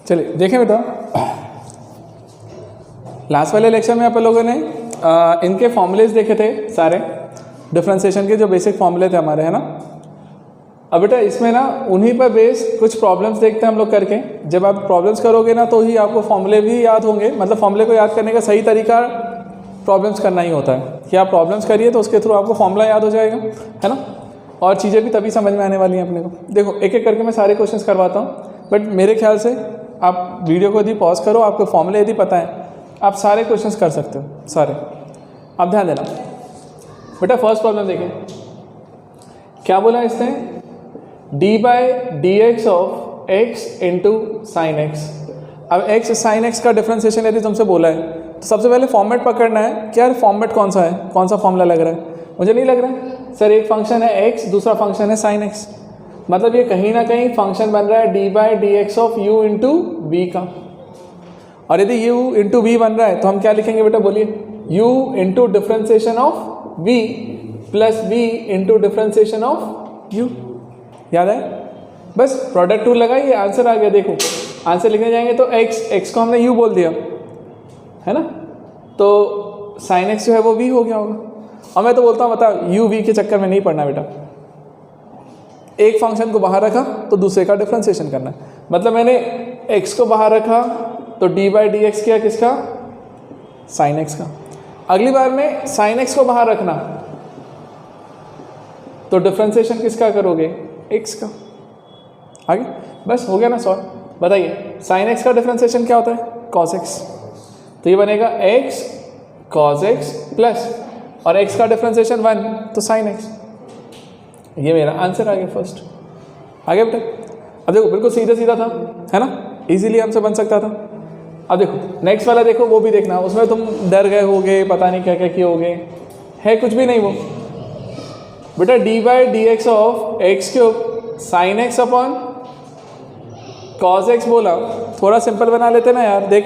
चलिए देखें बेटा, लास्ट वाले लेक्चर में आप लोगों ने इनके फॉर्मूलेज देखे थे सारे, डिफरेंशिएशन के जो बेसिक फॉर्मूले थे हमारे, है ना। अब बेटा इसमें ना उन्हीं पर बेस कुछ प्रॉब्लम्स देखते हैं हम लोग करके। जब आप प्रॉब्लम्स करोगे ना तो ही आपको फॉर्मूले भी याद होंगे, मतलब फॉर्मूले को याद करने का सही तरीका प्रॉब्लम्स करना ही होता है कि आप प्रॉब्लम्स करिए तो उसके थ्रू आपको फॉर्मूला याद हो जाएगा, है ना। और चीज़ें भी तभी समझ में आने वाली हैं अपने को। देखो एक एक करके मैं सारे क्वेश्चंस करवाता हूँ, बट मेरे ख्याल से आप वीडियो को यदि पॉज करो, आपको फॉर्मूले यदि पता है, आप सारे क्वेश्चंस कर सकते हो सारे। अब ध्यान देना बेटा, फर्स्ट प्रॉब्लम देखें क्या बोला इसने, D by d x of x into sine x. अब एक्स साइन एक्स का डिफ्रेंसिएशन यदि तुमसे बोला है तो सबसे पहले फॉर्मेट पकड़ना है कि यार फॉर्मेट कौन सा है, कौन सा फॉर्मूला लग रहा है। मुझे नहीं लग रहा है सर, एक फंक्शन है एक्स, दूसरा फंक्शन है साइन एक्स, मतलब ये कहीं ना कहीं फंक्शन बन रहा है d by d x of u into v का। और यदि u इंटू वी बन रहा है तो हम क्या लिखेंगे बेटा, बोलिए, u into differentiation of v plus v into differentiation of u। याद है, बस प्रोडक्ट टूल लगाइए, आंसर आ गया। देखो आंसर लिखने जाएंगे तो x को हमने u बोल दिया, है ना, तो साइन x जो है वो v हो गया होगा। और मैं तो बोलता हूँ बताओ, u v के चक्कर में नहीं पड़ना बेटा, एक फंक्शन को बाहर रखा तो दूसरे का डिफ्रेंसिएशन करना है। मतलब मैंने x को बाहर रखा तो डी बाई डी एक्स किया किसका, साइन एक्स का। अगली बार में साइन एक्स को बाहर रखना तो डिफ्रेंसिएशन किसका करोगे, एक्स का। आगे बस हो गया ना सॉल्व। बताइए साइन एक्स का डिफ्रेंसिएशन क्या होता है, कॉस एक्स, तो ये बनेगा एक्स कॉस एक्स प्लस, और एक्स का डिफ्रेंसिएशन 1 तो साइन एक्स। ये मेरा आंसर आ गया फर्स्ट। आगे बेटा, अब देखो बिल्कुल सीधा सीधा था, है ना, इजीली हमसे बन सकता था। अब देखो नेक्स्ट वाला देखो, वो भी देखना, उसमें तुम डर गए होगे, पता नहीं क्या क्या किए होगे, है कुछ भी नहीं वो बेटा। D by d x of x cube sine x upon cos x बोला, थोड़ा सिंपल बना लेते ना यार। देख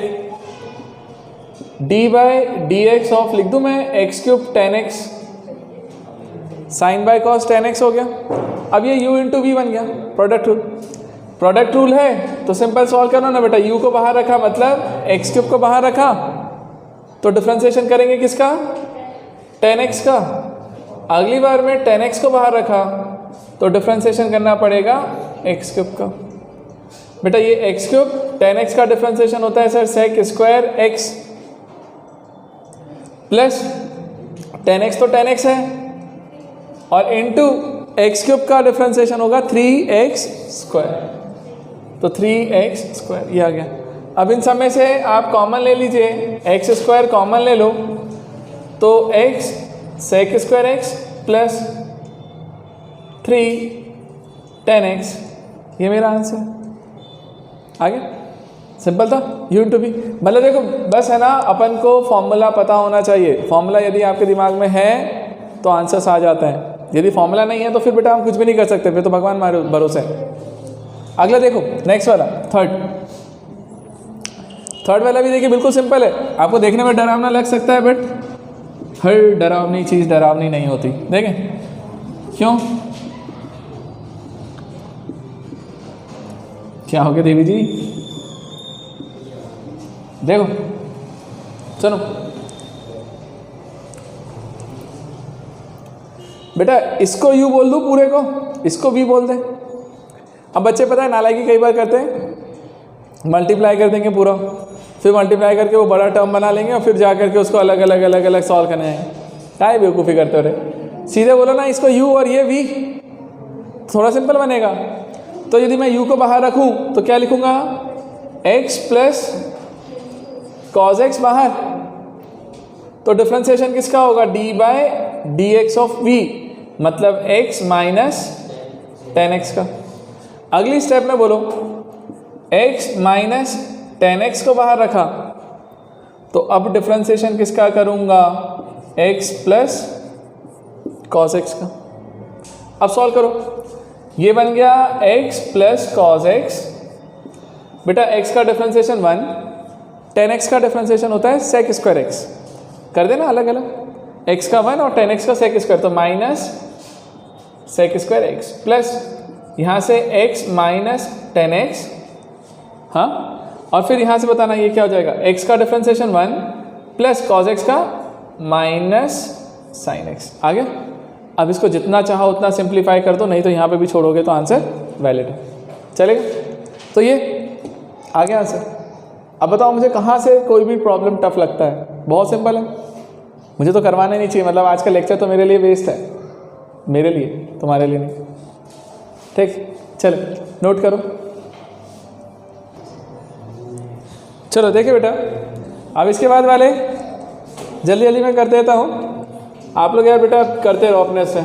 d by d x of लिख दूं मैं x cube tan x, sine by cos tan x हो गया। अब ये u इंटू वी बन गया, प्रोडक्ट रूल। प्रोडक्ट रूल है तो सिंपल सॉल्व करना ना बेटा, u को बाहर रखा मतलब एक्स क्यूब को बाहर रखा तो डिफ्रेंसिएशन करेंगे किसका, टेन एक्स का। अगली बार में टेन एक्स को बाहर रखा तो डिफ्रेंसिएशन करना पड़ेगा एक्स क्यूब का। बेटा ये एक्स क्यूब टेन एक्स का डिफ्रेंसिएशन होता है sir sec square x plus tan x तो टेन एक्स है, और इनटू एक्स क्यूब का डिफ्रेंसिएशन होगा 3x स्क्वायर, तो 3x स्क्वायर ये आ गया। अब इन सब में से आप कॉमन ले लीजिए, एक्स स्क्वायर कॉमन ले लो तो x sec square x plus 3 10x, ये मेरा आंसर आ गया। सिंपल था, u इंटू वी। मतलब देखो बस है ना, अपन को फॉर्मूला पता होना चाहिए। फॉर्मूला यदि आपके दिमाग में है तो आंसर्स आ जाते हैं, यदि फॉर्मूला नहीं है तो फिर बेटा हम कुछ भी नहीं कर सकते, फिर तो भगवान मारे भरोसे। अगला देखो नेक्स्ट वाला थर्ड वाला भी देखिए बिल्कुल सिंपल है। आपको देखने में डरावना लग सकता है बट हर डरावनी चीज़ डरावनी नहीं होती। देखें क्यों, क्या हो गया देवी जी, देखो सुनो बेटा, इसको यू बोल दूँ पूरे को, इसको भी बोल दें। अब बच्चे पता है नालायकी कई बार करते हैं, मल्टीप्लाई कर देंगे पूरा, फिर मल्टीप्लाई करके वो बड़ा टर्म बना लेंगे और फिर जा करके उसको अलग अलग अलग अलग सॉल्व करना है। क्या है बेवकूफ़ी करते हो रे, सीधे बोलो ना इसको यू और ये वी, थोड़ा सिंपल बनेगा। तो यदि मैं यू को बाहर रखूँ तो क्या लिखूँगा, एक्स प्लस कॉस एक्स बाहर, तो डिफ्रेंसिएशन किसका होगा, d by d x of v, मतलब x माइनस टेन एक्स का। अगली स्टेप में बोलो x माइनस टेन एक्स को बाहर रखा तो अब डिफ्रेंसिएशन किसका करूंगा, x प्लस कॉस एक्स का। अब सॉल्व करो, ये बन गया x प्लस कॉस एक्स। बेटा x का डिफ्रेंसिएशन 1, टेन एक्स का डिफ्रेंसिएशन होता है सेक स्क्वायर एक्स, कर देना अलग अलग, x का 1 और टेन एक्स का सेक स्क्वायर, तो minus sec square x plus यहाँ से x माइनस टेन एक्स, हाँ और फिर यहाँ से बताना ये क्या हो जाएगा, x का डिफ्रेंसिएशन 1 प्लस कॉज एक्स का माइनस साइन एक्स। आ गया। अब इसको जितना चाहो उतना सिंप्लीफाई कर दो, नहीं तो यहाँ पे भी छोड़ोगे तो आंसर वैलिड है। चलेगा। तो ये आ गया आंसर। अब बताओ मुझे कहाँ से कोई भी प्रॉब्लम टफ लगता है? बहुत सिंपल है, मुझे तो करवाना नहीं चाहिए, मतलब आज का लेक्चर तो मेरे लिए वेस्ट है, मेरे लिए, तुम्हारे लिए नहीं। ठीक, चलो नोट करो। चलो देखिए बेटा, अब इसके बाद वाले जल्दी जल्दी मैं कर देता हूँ, आप लोग यार बेटा करते रहो अपने से।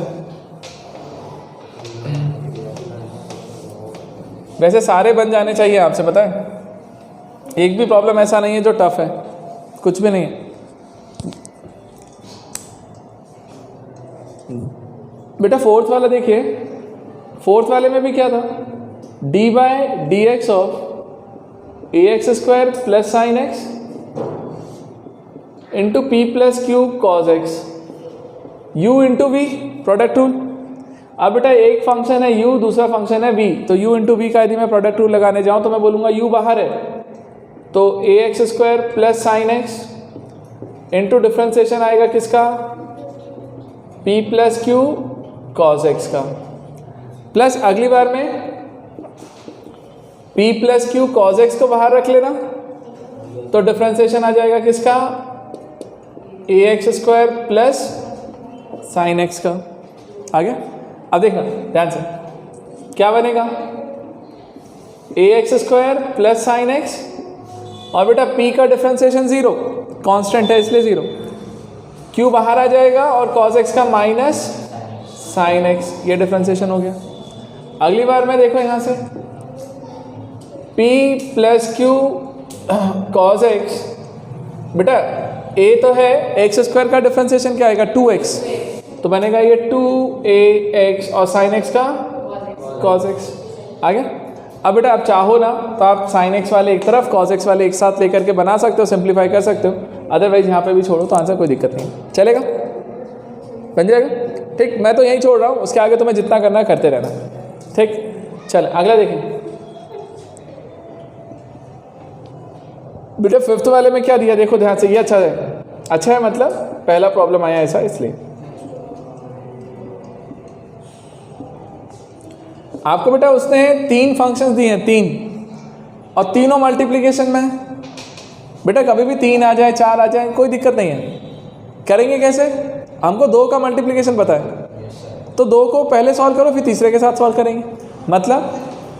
वैसे सारे बन जाने चाहिए आपसे, पता है, एक भी प्रॉब्लम ऐसा नहीं है जो टफ है, कुछ भी नहीं है। बेटा फोर्थ वाला देखिए, फोर्थ वाले में भी क्या था, d by d x of a x square plus sine x into p plus q cos x u into v, product rule. अब बेटा एक फंक्शन है u, दूसरा फंक्शन है v, तो u इंटू वी का यदि मैं प्रोडक्ट रूल लगाने जाऊं तो मैं बोलूंगा u बाहर है, तो a x square plus sine x into differentiation आएगा किसका, p plus q cos x का, प्लस अगली बार में p plus q cos x को बाहर रख लेना, तो डिफ्रेंसिएशन आ जाएगा किसका, a x square plus sine x का। आ गया। अब देखना ध्यान से क्या बनेगा, a x square plus sine x, और बेटा p का डिफ्रेंसिएशन 0, कांस्टेंट है इसलिए 0, q बाहर आ जाएगा और cos x का माइनस साइन एक्स, ये डिफ्रेंसिएशन हो गया। अगली बार में देखो यहाँ से p plus q cos x, बेटा a तो है, एक्स स्क्वायर का डिफ्रेंसिएशन क्या आएगा 2x, तो बनेगा ये 2ax और साइन एक्स का cos x। आ गया। अब बेटा आप चाहो ना तो आप साइन एक्स वाले एक तरफ, cos x वाले एक साथ लेकर के बना सकते हो, सिंप्लीफाई कर सकते हो, अदरवाइज यहाँ पे भी छोड़ो तो आंसर कोई दिक्कत नहीं, चलेगा, बन जाएगा। ठीक, मैं तो यहीं छोड़ रहा हूँ, उसके आगे तुम्हें जितना करना है करते रहना। ठीक, चल अगला देखें बेटा, फिफ्थ वाले में क्या दिया देखो ध्यान से, ये अच्छा है, अच्छा है मतलब पहला प्रॉब्लम आया ऐसा इसलिए। आपको बेटा उसने 3 फंक्शंस दिए हैं, 3, और तीनों मल्टीप्लिकेशन में है। बेटा कभी भी 3 आ जाए 4 आ जाए कोई दिक्कत नहीं है, करेंगे कैसे, हमको 2 का मल्टीप्लिकेशन पता है, तो 2 को पहले सॉल्व करो फिर तीसरे के साथ सॉल्व करेंगे। मतलब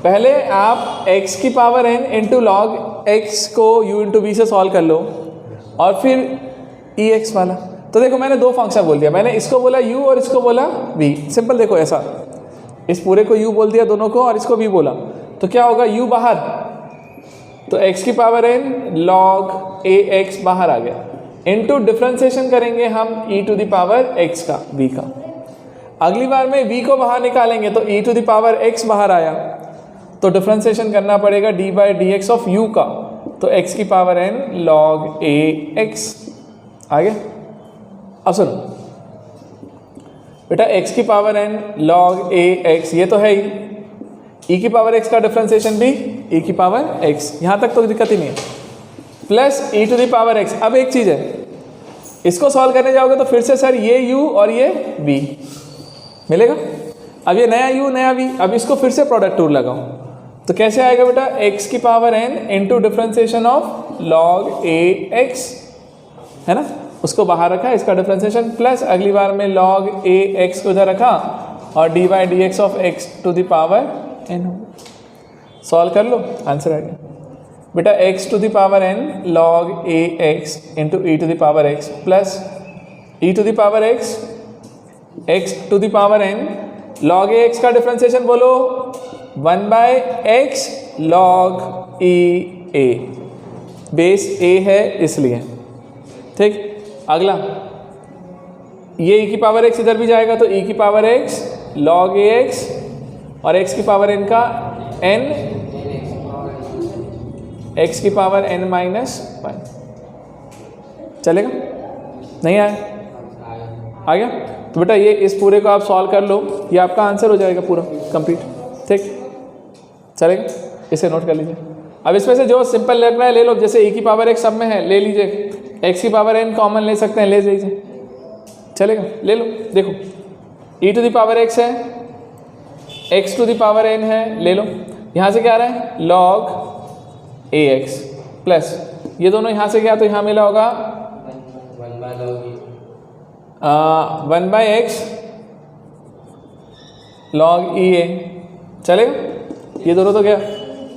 पहले आप x की power n into log x को u इंटू v से सॉल्व कर लो, और फिर ex वाला। तो देखो मैंने 2 फंक्शन बोल दिया, मैंने इसको बोला u और इसको बोला v। सिंपल देखो ऐसा, इस पूरे को u बोल दिया दोनों को और इसको v बोला, तो क्या होगा, u बाहर, तो x की पावर n लॉग ax बाहर आ गया, इंटू डिफ्रेंसिएशन करेंगे हम e to the power x का v का। अगली बार में v को बाहर निकालेंगे तो e to the power x बाहर आया, तो डिफ्रेंसिएशन करना पड़ेगा d by d x of u का, तो x की पावर n log ax। आ गया। अब सुनो बेटा, x की पावर n log ax ये तो है ही, e की पावर x का डिफ्रेंसिएशन भी e की पावर x, यहाँ तक तो दिक्कत ही नहीं है, plus e to the power x। अब एक चीज़ है, इसको सॉल्व करने जाओगे तो फिर से सर ये u और ये v मिलेगा, अब ये नया u नया v, अब इसको फिर से प्रोडक्ट रूल लगाओ, तो कैसे आएगा बेटा, x की power n into differentiation of log ax, है ना, उसको बाहर रखा, इसका डिफ्रेंसिएशन, प्लस अगली बार में log ax को इधर रखा और d by d x of x to the power n। Solve कर लो, आंसर आ गया बेटा, x to the power n log ax into e to the power x plus e to the power x to the power n log ax का differentiation बोलो 1 by x log e a, base a है इसलिए। ठीक, अगला ये e की power x इधर भी जाएगा तो e की पावर x log ax और x की पावर n का n, x की पावर n माइनस 1। चलेगा, नहीं आया, आ गया। तो बेटा ये इस पूरे को आप सॉल्व कर लो, ये आपका आंसर हो जाएगा पूरा कंप्लीट। ठीक, चलेगा, इसे नोट कर लीजिए। अब इसमें से जो सिंपल लग रहा है ले लो, जैसे e की पावर x सब में है ले लीजिए, x की पावर n कॉमन ले सकते हैं, ले लीजिए, चलेगा, ले लो। देखो e to the power x है, x to the power n है, ले लो। यहाँ से क्या आ रहा है log ax प्लस ये दोनों यहाँ से गया तो यहाँ मिला होगा 1 by x log e a, चलेगा, ये दोनों तो गया।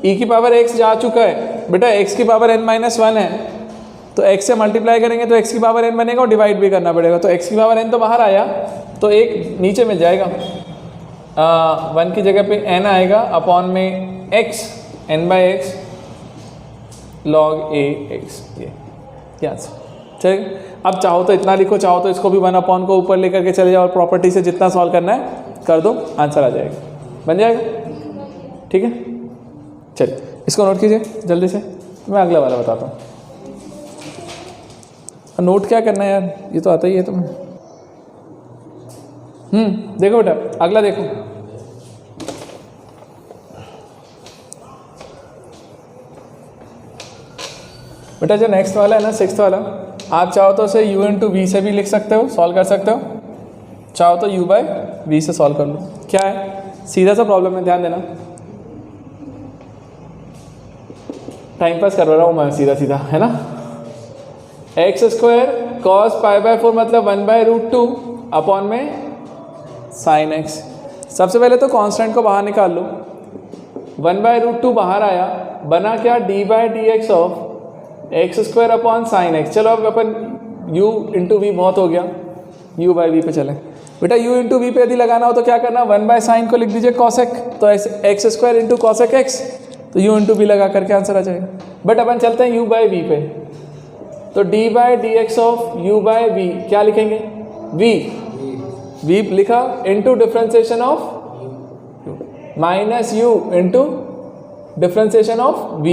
e की पावर x जा चुका है बेटा, x की पावर n माइनस 1 है तो x से मल्टीप्लाई करेंगे तो x की पावर n बनेगा और डिवाइड भी करना पड़ेगा, तो x की पावर n तो बाहर आया तो एक नीचे मिल जाएगा, 1 की जगह पे n आएगा अपॉन में x, n by x log a x, ये क्या चलेगा। अब चाहो तो इतना लिखो, चाहो तो इसको भी 1 अपॉन को ऊपर लेकर के चले जाओ और प्रॉपर्टी से जितना सॉल्व करना है कर दो, आंसर आ जाएगा, बन जाएगा, ठीक है। चलिए इसको नोट कीजिए जल्दी से, मैं अगला वाला बताता हूँ। नोट क्या करना है यार, ये तो आता ही है तुम्हें। देखो बेटा अगला देखो, बेटा जो नेक्स्ट वाला है ना 6th वाला, आप चाहो तो उसे u इंटू वी से भी लिख सकते हो, सॉल्व कर सकते हो, चाहो तो u बाई वी से सॉल्व कर लो। क्या है, सीधा सा प्रॉब्लम है, ध्यान देना, टाइम पास कर रहा हूँ मैं सीधा सीधा, है ना। X square cos pi by 4 मतलब 1/√2 अपॉन में साइन एक्स। सबसे पहले तो कांस्टेंट को बाहर निकाल लो, 1/√2 बाहर आया, बना क्या d/dx of x square upon sine x. चलो अब अपन u इंटू वी बहुत हो गया, u बाई वी पे चले। बेटा u इंटू वी पे यदि लगाना हो तो क्या करना, 1/sin को लिख दीजिए कॉसेक, तो x square into cosec x, तो u इंटू वी लगा करके आंसर आ जाएगा। बट अपन चलते हैं u बाई वी पे, तो d/dx of u by we क्या लिखेंगे, v लिखा into differentiation of minus u into differentiation of v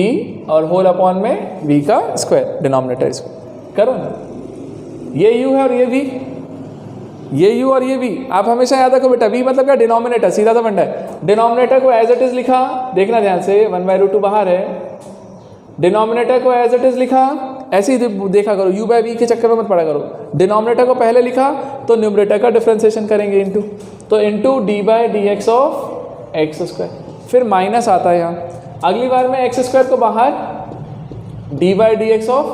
और होल अपॉन में v का स्क्वायर, डिनोमिनेटर स्क्वायर करो ना। ये u है और ये v, ये u और ये v। आप हमेशा याद रखो बेटा, v मतलब क्या, डिनोमिनेटर, सीधा सा फंडा है। डिनोमिनेटर को एज इट इज लिखा, देखना ध्यान से, 1/√2 बाहर है, डिनोमिनेटर को एज इट इज लिखा, ऐसे ही देखा करो, u बाई वी के चक्कर में मत पड़ा करो। डिनोमिनेटर को पहले लिखा तो न्यूमरेटर का डिफ्रेंसिएशन करेंगे इंटू, तो into d/dx of x square, फिर माइनस आता है यहाँ। अगली बार में एक्स स्क्वायर को बाहर, d/dx ऑफ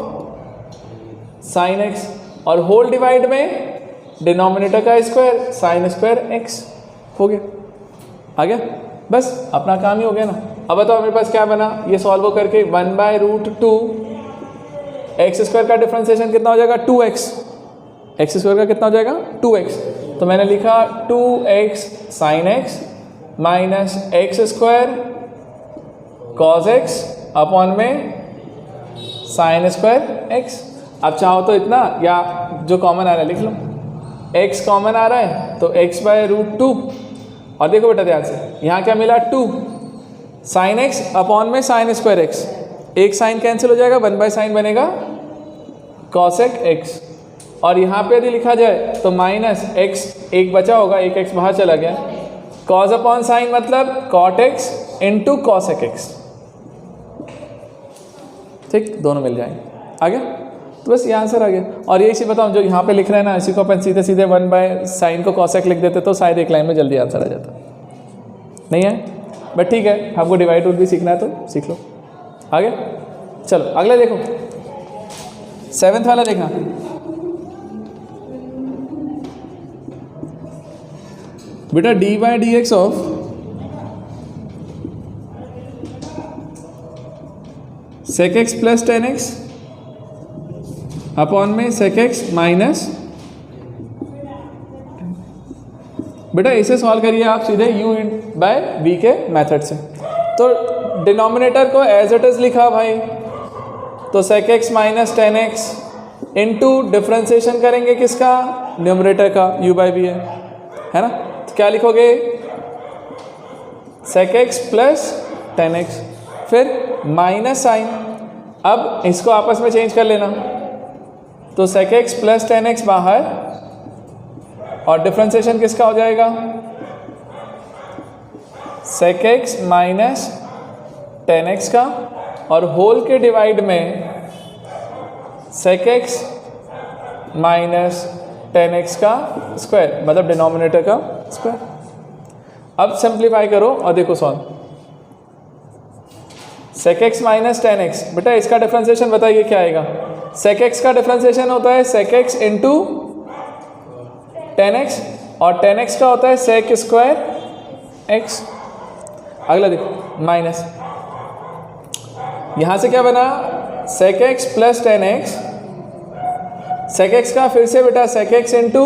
साइन एक्स, और होल डिवाइड में डिनोमिनेटर का स्क्वायर साइन स्क्वायर एक्स, हो गया, आ गया, बस अपना काम ही हो गया ना। अब बताओ मेरे पास क्या बना, ये सॉल्व करके 1/√2 एक्स स्क्वायर का डिफ्रेंसिएशन कितना हो जाएगा, 2x, एक्स स्क्वायर का कितना हो जाएगा 2x, तो मैंने लिखा 2x sine x minus x square cos x upon में साइन स्क्वायर एक्स। अब चाहो तो इतना, या जो कॉमन आ रहा है लिख लो, x कॉमन आ रहा है तो x/√2, और देखो बेटा ध्यान से, यहाँ क्या मिला 2 साइन एक्स अपॉन में साइन स्क्वायर एक्स, एक साइन कैंसिल हो जाएगा, 1/sin बनेगा कॉसेक एक्स, और यहाँ पे यदि लिखा जाए तो माइनस एक्स, एक बचा होगा, एक एक्स बाहर चला गया, कॉस अपॉन साइन मतलब cot x into cosec x, ठीक, दोनों मिल जाएंगे, आ गया। तो बस ये आंसर आ गया। और ये इसी बताऊँ जो यहाँ पे लिख रहे हैं ना, इसी को अपन सीधे सीधे 1/sin को कॉसेक लिख देते तो शायद एक लाइन में जल्दी आंसर आ जाता, नहीं है, बट ठीक है, हमको डिवाइड रूल भी सीखना है तो सीख लो, आगे चलो अगला देखो, 7th वाला देखना, बेटा d/dx of sec x plus 10x upon में sec x माइनस, बेटा इसे सॉल्व करिए आप सीधे u बाय v के मेथड से। तो डिनोमिनेटर को एज इट इज लिखा भाई, तो sec x minus 10x into differentiation करेंगे किसका, न्यूमरेटर का, u बाई वी है ना, तो क्या लिखोगे sec x प्लस 10x, फिर माइनस साइन, अब इसको आपस में चेंज कर लेना, तो sec x प्लस 10x बाहर, और डिफ्रेंसिएशन किसका हो जाएगा, sec x माइनस 10x का, और होल के डिवाइड में sec x माइनस 10x का स्क्वायर, मतलब डिनोमिनेटर का स्क्वायर। अब सिंप्लीफाई करो और देखो solve. sec x minus 10x, बेटा इसका डिफरेंशिएशन बताइए क्या आएगा। sec x का डिफरेंशिएशन होता है sec x इंटू 10x और 10x का होता है sec स्क्वायर x। अगला देखो माइनस, यहां से क्या बना sec x plus 10x, sec x का फिर से बेटा sec x into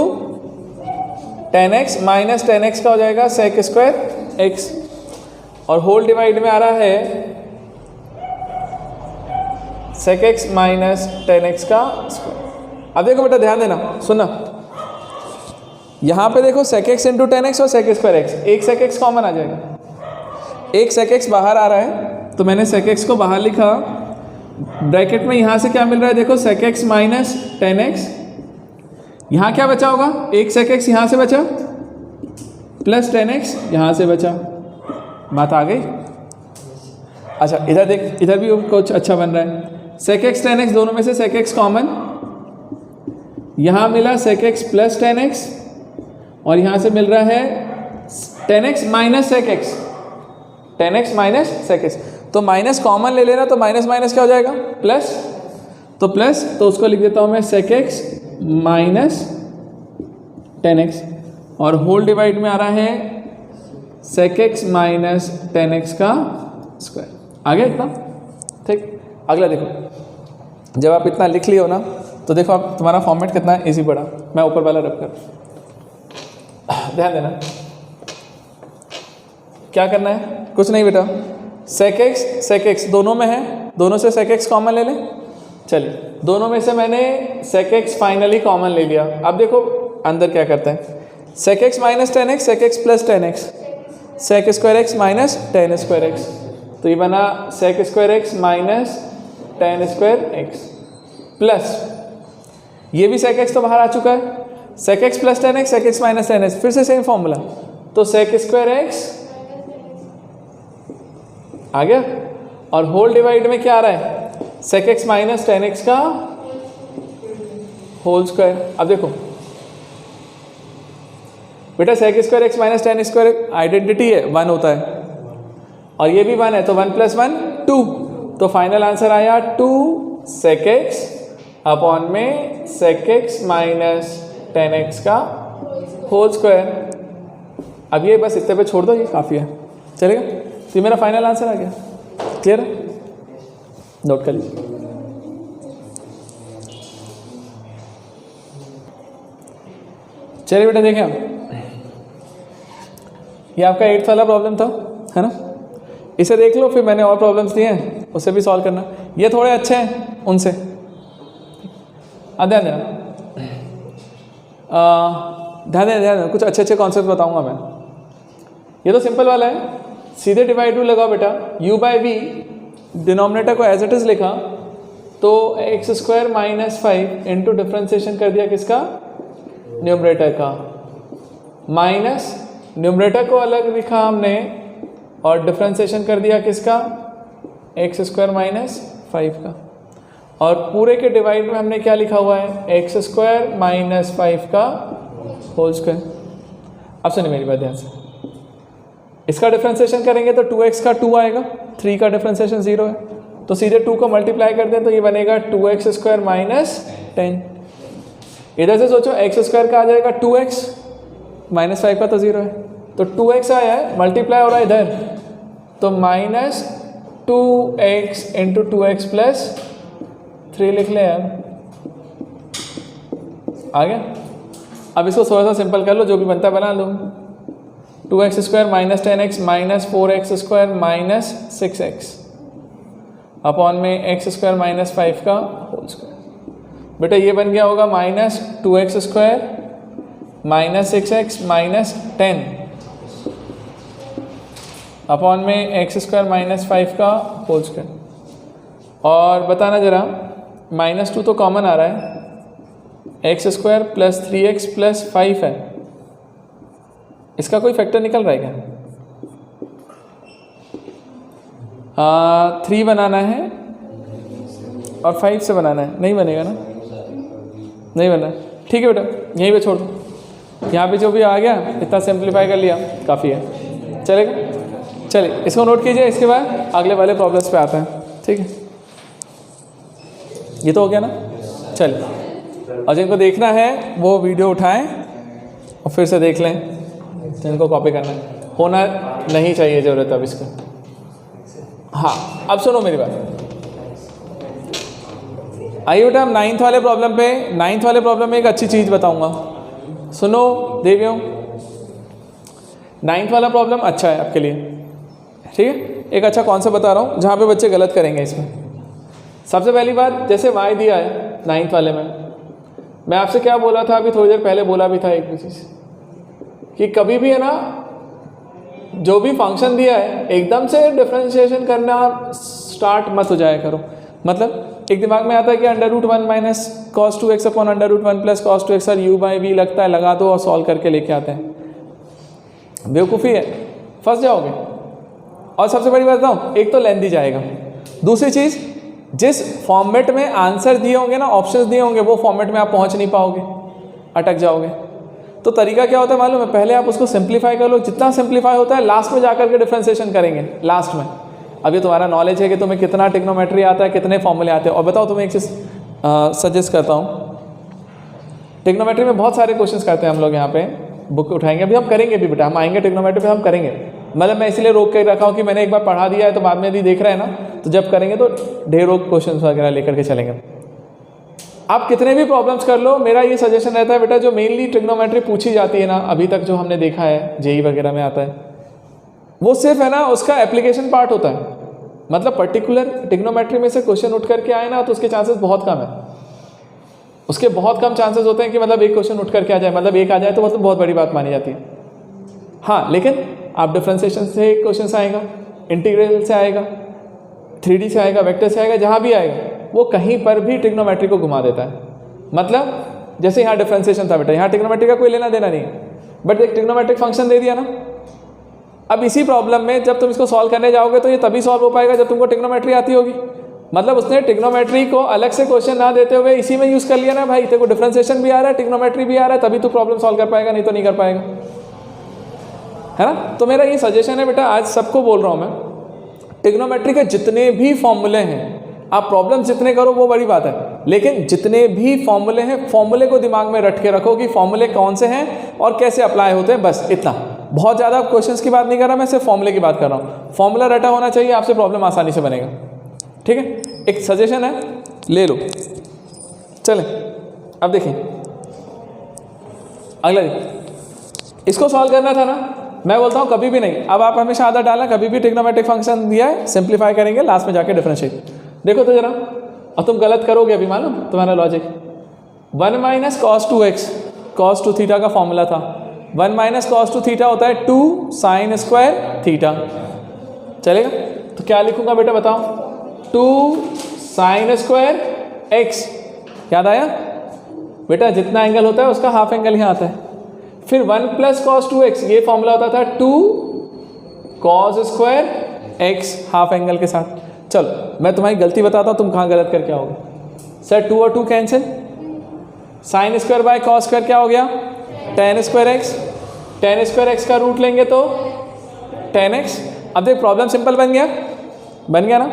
10x minus 10x का हो जाएगा sec स्क्वायर x, और होल डिवाइड में आ रहा है sec x माइनस 10x का स्क्वायर। अब देखो बेटा ध्यान देना, सुनना, यहां पे देखो sec x इंटू 10x और sec स्क्वायर x, एक sec x कॉमन आ जाएगा, एक sec x बाहर आ रहा है तो मैंने sec x को बाहर लिखा, ब्रैकेट में यहां से क्या मिल रहा है देखो sec x माइनस 10x, यहां क्या बचा होगा, एक sec x यहां से बचा प्लस 10x यहां से बचा। बात आ गई। अच्छा इधर देख, इधर भी कुछ अच्छा बन रहा है, sec x 10x दोनों में से sec x कॉमन, यहां मिला sec x प्लस 10x और यहां से मिल रहा है 10x minus sec x, 10x minus sec x, तो माइनस कॉमन ले लेना, तो माइनस माइनस क्या हो जाएगा प्लस, तो प्लस, तो उसको लिख देता हूं मैं sec x माइनस 10x, और होल डिवाइड में आ रहा है sec x माइनस 10x का स्क्वायर। आ गया इतना, ठीक। अगला देखो, जब आप इतना लिख लियो ना तो देखो आप तुम्हारा फॉर्मेट कितना इजी पड़ा। मैं ऊपर वाला रब कर, ध्यान देना क्या करना है, कुछ नहीं बेटा, sec x दोनों में है, दोनों से sec x कॉमन ले लें। चलिए दोनों में से मैंने sec x फाइनली कॉमन ले लिया। अब देखो अंदर क्या करता है, sec x minus 10x, sec x plus 10x, sec square x minus 10 square x, तो ये बना sec square x minus 10 square x, plus ये भी sec x तो बाहर आ चुका है, sec x plus 10x, sec x minus 10x, फिर से सेम फॉर्मूला, तो sec स्क्वायर x आ गया, और होल डिवाइड में क्या आ रहा है, sec x माइनस 10x का होल स्क्वायर। अब देखो बेटा sec square x minus 10 square identity है, 1 होता है, और ये भी 1 है, तो 1 प्लस 1 2, तो फाइनल आंसर आया 2 sec x अपॉन में sec x माइनस 10x का होल स्क्वायर। अब ये बस इतने पे छोड़ दो, ये काफ़ी है, चलेगा। तो ये मेरा फाइनल आंसर आ गया, क्लियर है, नोट कर लीजिए। चलिए बेटा देखें, ये आपका 8th वाला प्रॉब्लम था, है ना, इसे देख लो, फिर मैंने और प्रॉब्लम्स दिए हैं उसे भी सॉल्व करना, ये थोड़े अच्छे हैं उनसे। ध्यान देना, ध्यान देना, कुछ अच्छे अच्छे कॉन्सेप्ट बताऊंगा मैं। ये तो सिंपल वाला है, सीधे डिवाइड रूल लगाओ बेटा, u बाई वी, डिनोमिनेटर को एज इट इज लिखा, तो x square minus 5 into differentiation कर दिया किसका, न्यूमरेटर का, माइनस न्यूमरेटर को अलग लिखा हमने और डिफ्रेंसिएशन कर दिया किसका, एक्स स्क्वायर माइनस 5 का, और पूरे के डिवाइड में हमने क्या लिखा हुआ है, एक्स स्क्वायर माइनस 5 का होल स्क्वायर। अब सुनिए मेरी बात ध्यान से, इसका डिफ्रेंसिएशन करेंगे तो 2x का 2 आएगा, 3 का डिफ्रेंसिएशन 0 है, तो सीधे 2 को मल्टीप्लाई कर दें तो ये बनेगा 2x स्क्वायर माइनस 10। इधर से सोचो एक्स स्क्वायर का आ जाएगा 2x, माइनस 5 का तो 0 है, तो 2x आया है, मल्टीप्लाई हो रहा है इधर, तो minus 2x into 2x plus 3 लिख ले यार, आ गया। अब इसको थोड़ा सा सिंपल कर लो, जो भी बनता है बना लो, 2x square minus 10x minus 4x square minus 6x upon में एक्स स्क्वायर माइनस 5 का होल स्क्वायर। बेटा ये बन गया होगा minus 2x square minus 6x minus 10 upon में एक्स स्क्वायर माइनस 5 का होल स्क्वायर। और बताना ज़रा, -2 तो कॉमन आ रहा है, x square plus 3x plus 5 है, इसका कोई फैक्टर निकल रहा है क्या? 3 बनाना है और 5 से बनाना है, नहीं बनेगा ना, नहीं बना। ठीक है बेटा, यहीं पे छोड़ दो, यहाँ पे जो भी आ गया इतना सिंप्लीफाई कर लिया काफ़ी है, चलेगा। चलिए इसको नोट कीजिए, इसके बाद अगले वाले प्रॉब्लम्स पे आते हैं। ठीक है, ये तो हो गया ना। चलिए, और जिनको देखना है वो वीडियो उठाएं और फिर से देख लें, जिनको कॉपी करना है, होना नहीं चाहिए ज़रूरत अब इसको। हाँ, अब सुनो मेरी बात। आइए बेटा, हम 9th वाले प्रॉब्लम पे, 9th वाले प्रॉब्लम में एक अच्छी चीज़ बताऊंगा, सुनो देवियों। 9th वाला प्रॉब्लम अच्छा है आपके लिए, ठीक है। एक अच्छा कॉन्सेप्ट बता रहा हूँ जहाँ पे बच्चे गलत करेंगे इसमें। सबसे पहली बात, जैसे y दिया है 9th वाले में, मैं आपसे क्या बोला था अभी थोड़ी देर पहले, बोला भी था एक भी चीज़ कि कभी भी है ना, जो भी फंक्शन दिया है एकदम से डिफरेंशिएशन करना स्टार्ट मत हो जाया करो। मतलब एक दिमाग में आता है कि √1 minus cos 2x upon √1 plus cos 2x और u/v लगता है, लगा दो और सॉल्व करके लेके आते हैं। बेवकूफ़ी है, फंस जाओगे। और सबसे बड़ी बात बताऊँ, एक तो लेंथी जाएगा, दूसरी चीज़ जिस फॉर्मेट में आंसर दिए होंगे ना, ऑप्शंस दिए होंगे, वो फॉर्मेट में आप पहुंच नहीं पाओगे, अटक जाओगे। तो तरीका क्या होता है मालूम है, पहले आप उसको सिंप्लीफाई कर लो, जितना सिंप्लीफाई होता है लास्ट में जाकर के डिफरेंशिएशन करेंगे लास्ट में। अभी तुम्हारा नॉलेज है कि तुम्हें कितना ट्रिग्नोमेट्री आता है, कितने फॉर्मूले आते हैं। और बताओ तुम्हें एक चीज़ सजेस्ट करता हूँ, ट्रिग्नोमेट्री में बहुत सारे क्वेश्चंस करते हैं हम लोग, यहाँ पे बुक उठाएंगे, अभी हम करेंगे भी बेटा, हम आएंगे ट्रिग्नोमेट्री पे, हम करेंगे। मतलब मैं इसलिए रोक कर रखा हूँ कि मैंने एक बार पढ़ा दिया है तो बाद में यदि देख रहे हैं ना, तो जब करेंगे तो ढेरों क्वेश्चन वगैरह लेकर के चलेंगे। आप कितने भी प्रॉब्लम्स कर लो, मेरा ये सजेशन रहता है बेटा, जो मेनली ट्रिग्नोमेट्री पूछी जाती है ना अभी तक, जो हमने देखा है जेई वगैरह में आता है, वो सिर्फ है ना उसका एप्लीकेशन पार्ट होता है। मतलब पर्टिकुलर ट्रिग्नोमेट्री में से क्वेश्चन उठ करके आए ना, तो उसके चांसेस बहुत कम है, उसके बहुत कम चांसेस होते हैं कि मतलब एक क्वेश्चन उठ करके आ जाए, मतलब एक आ जाए तो मतलब बहुत बड़ी बात मानी जाती है। हाँ, लेकिन आप डिफरेंशिएशन से क्वेश्चन आएगा, इंटीग्रल से आएगा, 3D से आएगा, वेक्टर से आएगा, जहाँ भी आएगा वो कहीं पर भी ट्रिग्नोमेट्री को घुमा देता है। मतलब जैसे यहाँ डिफरेंशिएशन था बेटा, यहाँ ट्रिग्नोमेट्री का कोई लेना देना नहीं, बट एक ट्रिग्नोमेट्रिक फंक्शन दे दिया ना। अब इसी प्रॉब्लम में जब तुम इसको सॉल्व करने जाओगे तो ये तभी सॉल्व हो पाएगा जब तुमको ट्रिग्नोमेट्री आती होगी। मतलब उसने ट्रिग्नोमेट्री को अलग से क्वेश्चन ना देते हुए इसी में यूज़ कर लिया ना, भाई तेरे को डिफरेंशिएशन भी आ रहा है, ट्रिग्नोमेट्री भी आ रहा है, तभी तू प्रॉब्लम सॉल्व कर पाएगा, नहीं तो नहीं कर पाएगा, है ना। तो मेरा ये सजेशन है बेटा, आज सबको बोल रहा हूँ मैं, ट्रिग्नोमेट्री के जितने भी फॉर्मूले हैं, आप प्रॉब्लम जितने करो वो बड़ी बात है, लेकिन जितने भी फॉर्मूले हैं, फॉर्मूले को दिमाग में रट के रखो कि फॉर्मूले कौन से हैं और कैसे अप्लाई होते हैं, बस इतना। बहुत ज़्यादा क्वेश्चंस की बात नहीं कर रहा मैं, सिर्फ फॉर्मूले की बात कर रहा हूँ। फॉर्मूला रटा होना चाहिए, आपसे प्रॉब्लम आसानी से बनेगा। ठीक है, एक सजेशन है, ले लो। चलें अब देखिए अगला, इसको सॉल्व करना था ना, मैं बोलता हूँ कभी भी नहीं, अब आप हमेशा आदत डालना, कभी भी ट्रिग्नोमेट्रिक फंक्शन दिया है सिंप्लीफाई करेंगे, लास्ट में जाके डिफरेंशिएट। देखो तो जरा, और तुम गलत करोगे अभी, मालूम तुम्हारा logic. 1 minus cos 2x, cos 2 theta का फॉर्मूला था। 1 माइनस cos 2 थीटा होता है 2 sin स्क्वायर थीटा, चलेगा। तो क्या लिखूंगा बेटा बताओ, 2 sin स्क्वायर x, याद आया बेटा, जितना एंगल होता है उसका हाफ एंगल यहाँ आता है। फिर 1 प्लस cos 2x, ये फॉर्मूला होता था 2 cos square x, half angle के साथ। चलो मैं तुम्हारी गलती बताता हूँ, तुम कहाँ गलत करके आओगे। सर 2 और 2 cancel, sine square by cos square क्या हो गया, tan square x, tan square x का रूट लेंगे तो tan x। अब देख प्रॉब्लम सिंपल बन गया ना।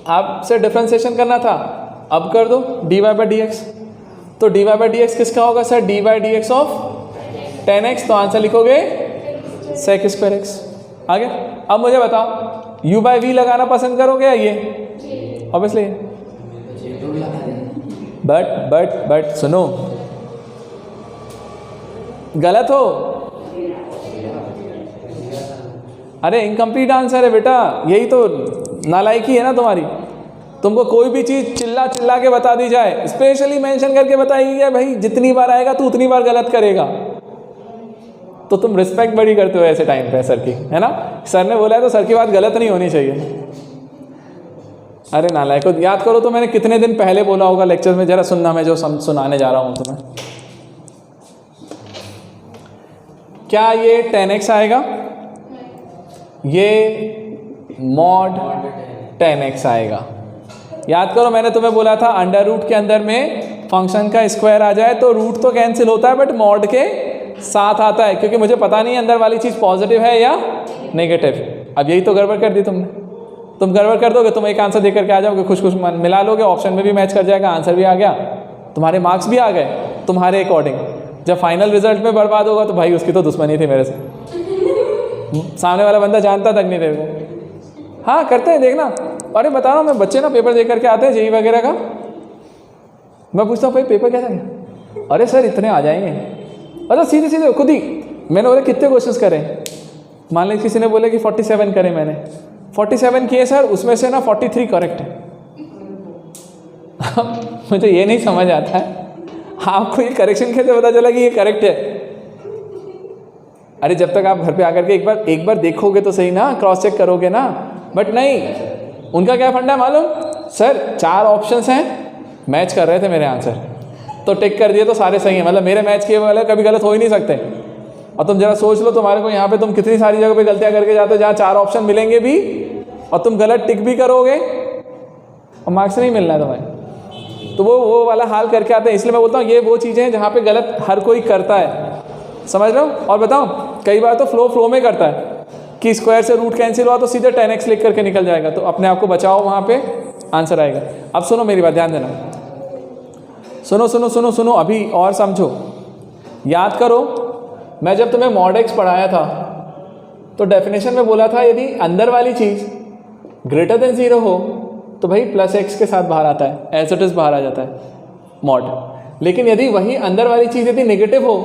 आपसे डिफरेंशिएशन करना था, अब कर दो dy बाई डी एक्स। तो dy बाई डी एक्स किसका होगा sir, dy by d x of tan x, तो आंसर लिखोगे sec स्क्वायर x। आ गया। अब मुझे बताओ u बाई वी लगाना पसंद करोगे या ये, ऑब्वियसली। बट सुनो, गलत हो, अरे इनकम्प्लीट आंसर है बेटा, यही तो नालायकी है ना तुम्हारी। तुमको कोई भी चीज़ चिल्ला के बता दी जाए, स्पेशली मेंशन करके बताई जाए, भाई जितनी बार आएगा तू उतनी बार गलत करेगा, तो तुम रिस्पेक्ट बड़ी करते हो ऐसे टाइम पे सर की, है ना। सर ने बोला है तो सर की बात गलत नहीं होनी चाहिए। अरे नालायक को याद करो, तो मैंने कितने दिन पहले बोला होगा लेक्चर में, जरा सुनना, मैं जो सुनाने जा रहा हूँ तुम्हें। क्या ये tan x आएगा, ये mod tan x आएगा, याद करो मैंने तुम्हें बोला था अंडर रूट के अंदर में फंक्शन का स्क्वायर आ जाए तो रूट तो कैंसिल होता है बट मॉड के साथ आता है, क्योंकि मुझे पता नहीं अंदर वाली चीज़ पॉजिटिव है या नेगेटिव। अब यही तो गड़बड़ कर दी तुमने। तुम गड़बड़ कर दोगे, तुम एक आंसर दे करके आ जाओगे, खुश खुश मिला लोगे, ऑप्शन में भी मैच कर जाएगा, आंसर भी आ गया, तुम्हारे मार्क्स भी आ गए तुम्हारे अकॉर्डिंग। जब फाइनल रिजल्ट में बर्बाद होगा तो भाई उसकी तो दुश्मनी थी मेरे से, सामने वाला बंदा जानता तक नहीं तेरे को। हाँ करते हैं, देखना। अरे बता रहा हूँ मैं, बच्चे ना पेपर दे करके आते हैं जेई वगैरह का, मैं पूछता हूँ भाई पेपर कैसा गया, अरे सर इतने आ जाएंगे। अच्छा सीधे सीधे खुद ही मैंने बोले कितने क्वेश्चंस करें, मान लीजिए किसी ने बोले कि 47 करें, मैंने 47 किए सर, उसमें से ना 43 करेक्ट है। मुझे ये नहीं समझ आता है आपको ये करेक्शन कैसे पता चला कि ये करेक्ट है। अरे जब तक आप घर पे आकर के एक बार देखोगे तो सही ना, क्रॉस चेक करोगे ना। बट नहीं, उनका क्या फंडा है मालूम, सर 4 ऑप्शंस हैं, मैच कर रहे थे मेरे आंसर, तो टिक कर दिए तो सारे सही हैं, मतलब मेरे मैच किए वाले कभी गलत हो ही नहीं सकते। और तुम जरा सोच लो, तुम्हारे को यहाँ पे तुम कितनी सारी जगह पे गलतियाँ करके जाते हो जहाँ 4 ऑप्शन मिलेंगे भी और तुम गलत टिक भी करोगे और मार्क्स नहीं मिलना है तुम्हें। तो वो वाला हाल करके आते हैं। इसलिए मैं बोलता हूँ ये वो चीज़ें हैं जहाँ पे गलत हर कोई करता है, समझ रहे हो। और बताओ कई बार तो फ्लो में करता है कि स्क्वायर से रूट कैंसिल हुआ तो सीधे 10x लिख करके निकल जाएगा, तो अपने आप को बचाओ, वहाँ पे आंसर आएगा। अब सुनो मेरी बात, ध्यान देना, सुनो सुनो सुनो सुनो, अभी और समझो, याद करो। मैं जब तुम्हें मॉड एक्स पढ़ाया था तो डेफिनेशन में बोला था यदि अंदर वाली चीज़ ग्रेटर देन 0 हो तो भाई प्लस एक्स के साथ बाहर आता है, एज इट इज बाहर आ जाता है मॉड। लेकिन यदि वही अंदर वाली चीज़ यदि नेगेटिव हो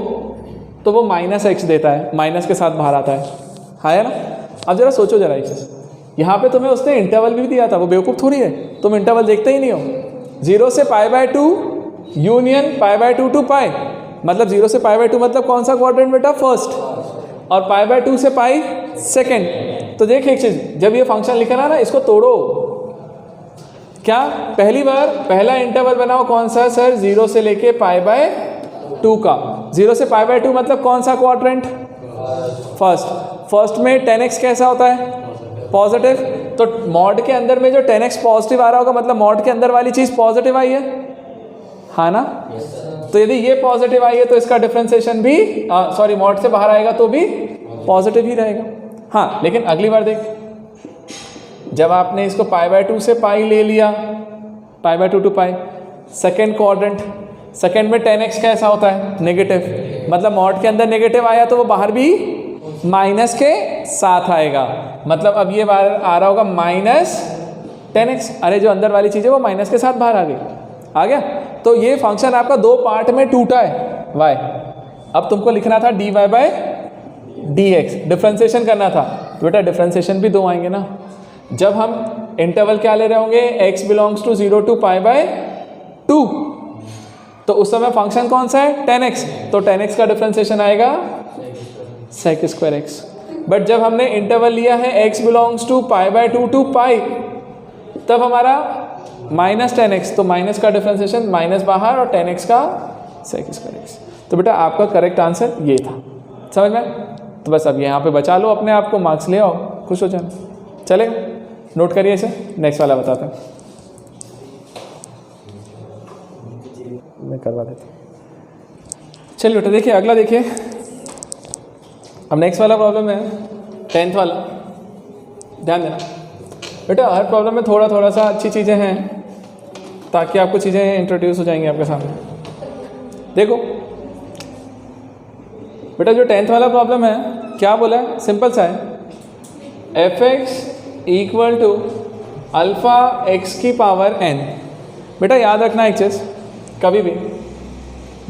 तो वो माइनस एक्स देता है, माइनस के साथ बाहर आता है। हाँ है ना। अब जरा सोचो जरा एक चीज़, यहाँ पे तुम्हें उसने इंटरवल भी दिया था, वो बेवकूफ़ थोड़ी है, तुम इंटरवल देखते ही नहीं हो। 0 से π/2 यूनियन π/2 टू पाई, मतलब 0 से π/2 मतलब कौन सा क्वाड्रेंट बेटा, फर्स्ट, और π/2 से पाई सेकेंड। तो देख एक चीज़, जब ये फंक्शन लिखना ना इसको तोड़ो, क्या पहली बार पहला इंटरवल बनाओ कौन सा सर, 0 से लेके π/2 का। 0 से π/2 मतलब कौन सा क्वाड्रेंट, फर्स्ट में 10x कैसा होता है, पॉजिटिव। तो मॉड के अंदर में जो 10x पॉजिटिव आ रहा होगा मतलब मॉड के अंदर वाली चीज़ पॉजिटिव आई है, हाँ ना। तो यदि ये पॉजिटिव आई है तो इसका डिफरेंशिएशन भी सॉरी मॉड से बाहर आएगा तो भी पॉजिटिव ही रहेगा। हाँ लेकिन अगली बार देख, जब आपने इसको π/2 से पाई ले लिया, π/2 two pi, second quadrant, second में 10x कैसा होता है, नेगेटिव, मतलब मॉड के अंदर नेगेटिव आया तो वो बाहर भी माइनस के साथ आएगा, मतलब अब ये बाहर आ रहा होगा -10x। अरे जो अंदर वाली चीज़ है वो माइनस के साथ बाहर आ गई, आ गया। तो ये फंक्शन आपका 2 पार्ट में टूटा है y। अब तुमको लिखना था dy/dx, डिफ्रेंशिएशन करना था, तो बेटा डिफ्रेंशिएशन भी 2 आएंगे ना। जब हम इंटरवल क्या ले रहे होंगे, x बिलोंग्स टू 0 टू π/2, तो उस समय फंक्शन कौन सा है, 10x, तो 10x का डिफ्रेंशिएशन आएगा sec²x। बट जब हमने इंटरवल लिया है x बिलोंग्स टू π/2 टू पाई, तब हमारा -10x, तो माइनस का डिफ्रेंशिएशन माइनस बाहर और 10x का sec²x। तो बेटा आपका करेक्ट आंसर ये था, समझ में। तो बस अब यहाँ पे बचा लो अपने आप को, मार्क्स ले आओ, खुश हो जाना। चलेगा, नोट करिए इसे, नेक्स्ट वाला बताते हैं, मैं करवा देता हूँ। चलिए बेटा देखिए अगला, देखिए अब नेक्स्ट वाला प्रॉब्लम है 10th वाला, ध्यान देना बेटा। हर प्रॉब्लम में थोड़ा थोड़ा सा अच्छी चीज़ें हैं ताकि आपको चीज़ें इंट्रोड्यूस हो जाएंगी आपके सामने। देखो बेटा जो 10th वाला प्रॉब्लम है क्या बोला है, सिंपल सा है, f(x) इक्वल टू α(x⁴n)। बेटा याद रखना एक चीज़, कभी भी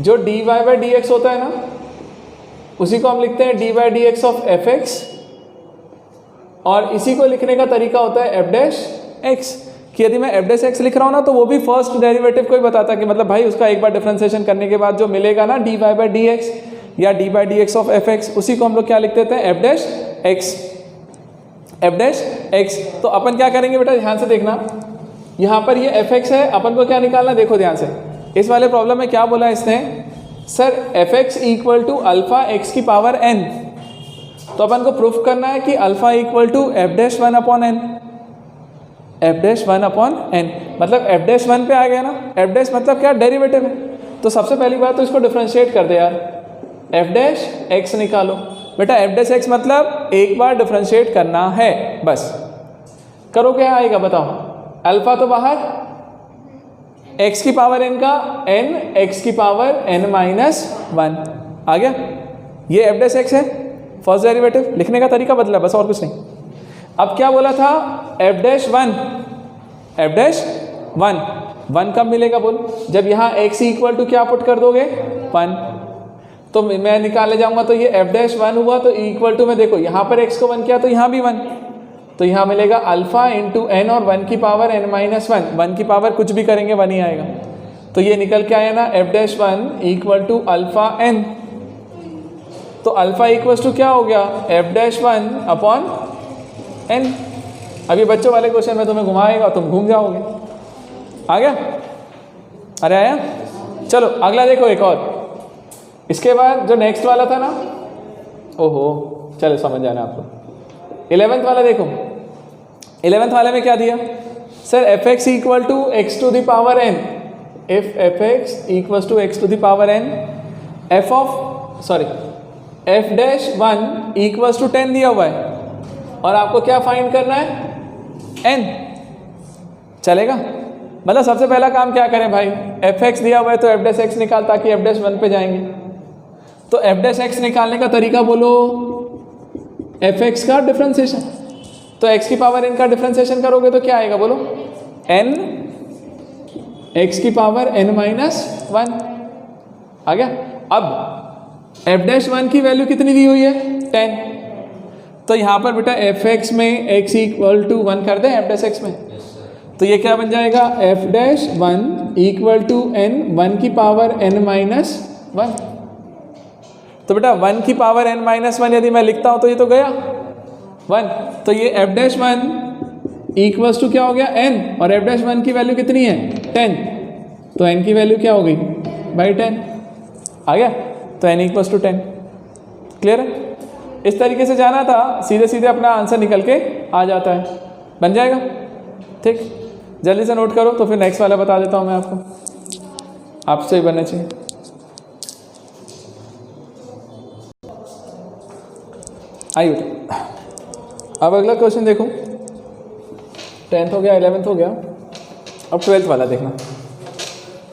जो dy/dx होता है ना उसी को हम लिखते हैं dy/dx ऑफ f(x), और इसी को लिखने का तरीका होता है f'(x), कि यदि मैं f'(x) लिख रहा हूँ ना तो वो भी फर्स्ट डेरिवेटिव को ही बताता है कि मतलब भाई उसका एक बार डिफरेंशिएशन करने के बाद जो मिलेगा ना dy/dx या dy/dx ऑफ f(x), उसी को हम लोग क्या लिख देते हैं f'(x), f'(x). तो अपन क्या करेंगे बेटा, ध्यान से देखना, यहाँ पर ये f(x) है, अपन को क्या निकालना, देखो ध्यान से। इस वाले प्रॉब्लम में क्या बोला इसने, sir f(x) equal to α(x⁴n), तो अपन को प्रूफ करना है कि alpha equal to f'(1/n), f dash 1 upon n, मतलब एफ डैश 1 पे आ गया ना, एफ डैश मतलब क्या, डेरिवेटिव है। तो सबसे पहली बात तो इसको डिफरेंशिएट कर दे यार, एफ डैश एक्स निकालो। बेटा एफ डैश एक्स मतलब एक बार डिफरेंशिएट करना है बस, करो क्या आएगा बताओ, अल्फा तो बाहर, x की पावर n का n, x की पावर n माइनस 1 आ गया। ये एफ डैश एक्स है, फर्स्ट डेरिवेटिव, लिखने का तरीका बदला बस और कुछ नहीं। अब क्या बोला था, एफ डैश 1, एफ डैश 1 कब मिलेगा बोल, जब यहाँ x इक्वल टू क्या पुट कर दोगे 1, तो मैं निकालने जाऊंगा तो ये एफ डैश 1 हुआ, तो इक्वल टू में देखो यहाँ पर x को 1 किया तो यहाँ भी 1, तो यहाँ मिलेगा अल्फा इंटू एन और 1 की पावर n माइनस 1 की पावर कुछ भी करेंगे 1 ही आएगा। तो ये निकल के आया ना f dash 1 equal to alpha n, तो अल्फा इक्वल टू क्या हो गया, एफ डैश 1 अपॉन n। अभी बच्चों वाले क्वेश्चन में तुम्हें घुमाएगा, तुम घूम जाओगे। आ गया, अरे आया, चलो अगला देखो एक और। इसके बाद जो नेक्स्ट वाला था ना, ओहो चलो समझ जाना आप लोग। 11th वाला देखो, 11th वाले में क्या दिया sir, f x equal to x to the power n, if f x equal to x to the power n, f of sorry f dash 1 equal to 10 दिया हुआ है, और आपको क्या फाइंड करना है, n। चलेगा, मतलब सबसे पहला काम क्या करें भाई, एफ एक्स दिया हुआ है तो एफ डैश एक्स निकाल, ताकि एफ डैश 1 पे जाएंगे। तो एफ डैश एक्स निकालने का तरीका बोलो, एफ एक्स का डिफ्रेंसिएशन, तो एक्स की पावर n का डिफ्रेंसिएशन करोगे तो क्या आएगा बोलो, n एक्स की पावर n माइनस 1 आ गया। अब एफ डैश 1 की वैल्यू कितनी दी हुई है 10, तो यहाँ पर बेटा एफ एक्स में x इक्वल टू 1 कर दें एफ डैश एक्स में, तो ये क्या बन जाएगा, f dash 1 equal to n 1 की पावर n माइनस 1। तो बेटा 1 की पावर n माइनस 1 यदि मैं लिखता हूं तो ये तो गया 1, तो ये एफ डैश 1 इक्वल्स टू क्या हो गया n, और एफ डैश 1 की वैल्यू कितनी है 10, तो n की वैल्यू क्या हो गई बाई 10 आ गया, तो n इक्वल्स टू 10। क्लियर है, इस तरीके से जाना था, सीधे सीधे अपना आंसर निकल के आ जाता है, बन जाएगा। ठीक, जल्दी से नोट करो, तो फिर नेक्स्ट वाला बता देता हूँ मैं आपको, आपसे ही बनना चाहिए। आइए बेटा, अब अगला क्वेश्चन देखो, 10th हो गया, 11th हो गया, अब 12th वाला देखना।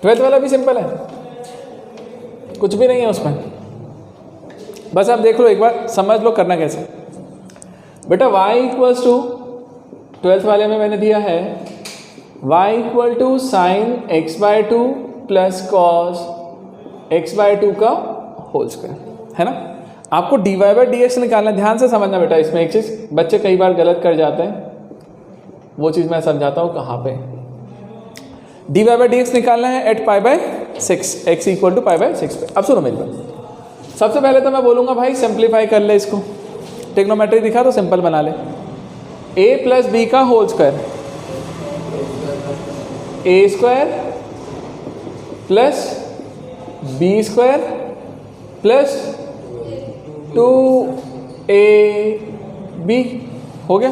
12th वाला भी सिंपल है, कुछ भी नहीं है उसमें, बस आप देख लो एक बार, समझ लो करना कैसे। बेटा y इक्वल्स टू, 12th वाले में मैंने दिया है y equal to sine x by 2 plus cos x by 2 का होल स्क्वायर, है ना। आपको dy बाई डी एक्स निकालना, ध्यान से समझना बेटा। इसमें एक चीज़ बच्चे कई बार गलत कर जाते हैं, वो चीज़ मैं समझाता हूँ कहाँ पे। dy बाई डी एक्स निकालना है at pi by 6, x equal to pi by 6 पे। अब सुनो मेरी बात, सबसे पहले तो मैं बोलूँगा भाई सिंप्लीफाई कर ले इसको, ट्रिग्नोमेट्री दिखा तो सिंपल बना ले। a प्लस बी का whole square, a square plus b square plus 2ab हो गया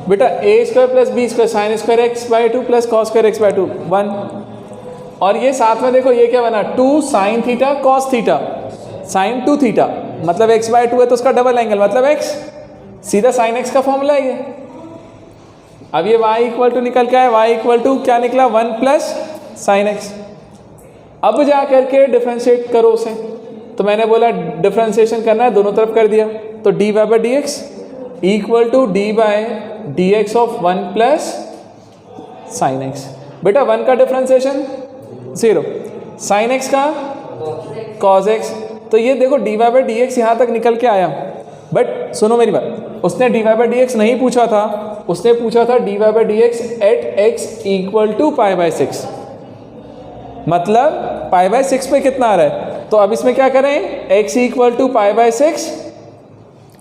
बेटा। A square plus b square sine square x by 2 plus cos square x by 2 1, और ये साथ में देखो ये क्या बना 2 sine theta cos theta sine 2 theta, मतलब एक्स बाई 2 है तो उसका डबल एंगल मतलब एक्स, सीधा साइन एक्स का फॉर्मूला है ये। अब ये y इक्वल टू निकल के आया, y इक्वल टू क्या निकला 1 प्लस साइन एक्स। अब जा करके डिफ्रेंशिएट करो उसे, तो मैंने बोला डिफ्रेंशिएशन करना है, दोनों तरफ कर दिया, तो dy by d x equal to d by d x of 1 plus sine x. बेटा 1 का डिफ्रेंशिएशन 0, साइन एक्स का कॉस एक्स, तो ये देखो dy बाई डी एक्स यहाँ तक निकल के आया। बट सुनो मेरी बात, उसने dy बाई डी एक्स नहीं पूछा था, उसने पूछा था dy by d x at x equal to pi by 6, मतलब पाई बाई 6 पे कितना आ रहा है। तो अब इसमें क्या करें, x equal to pi by 6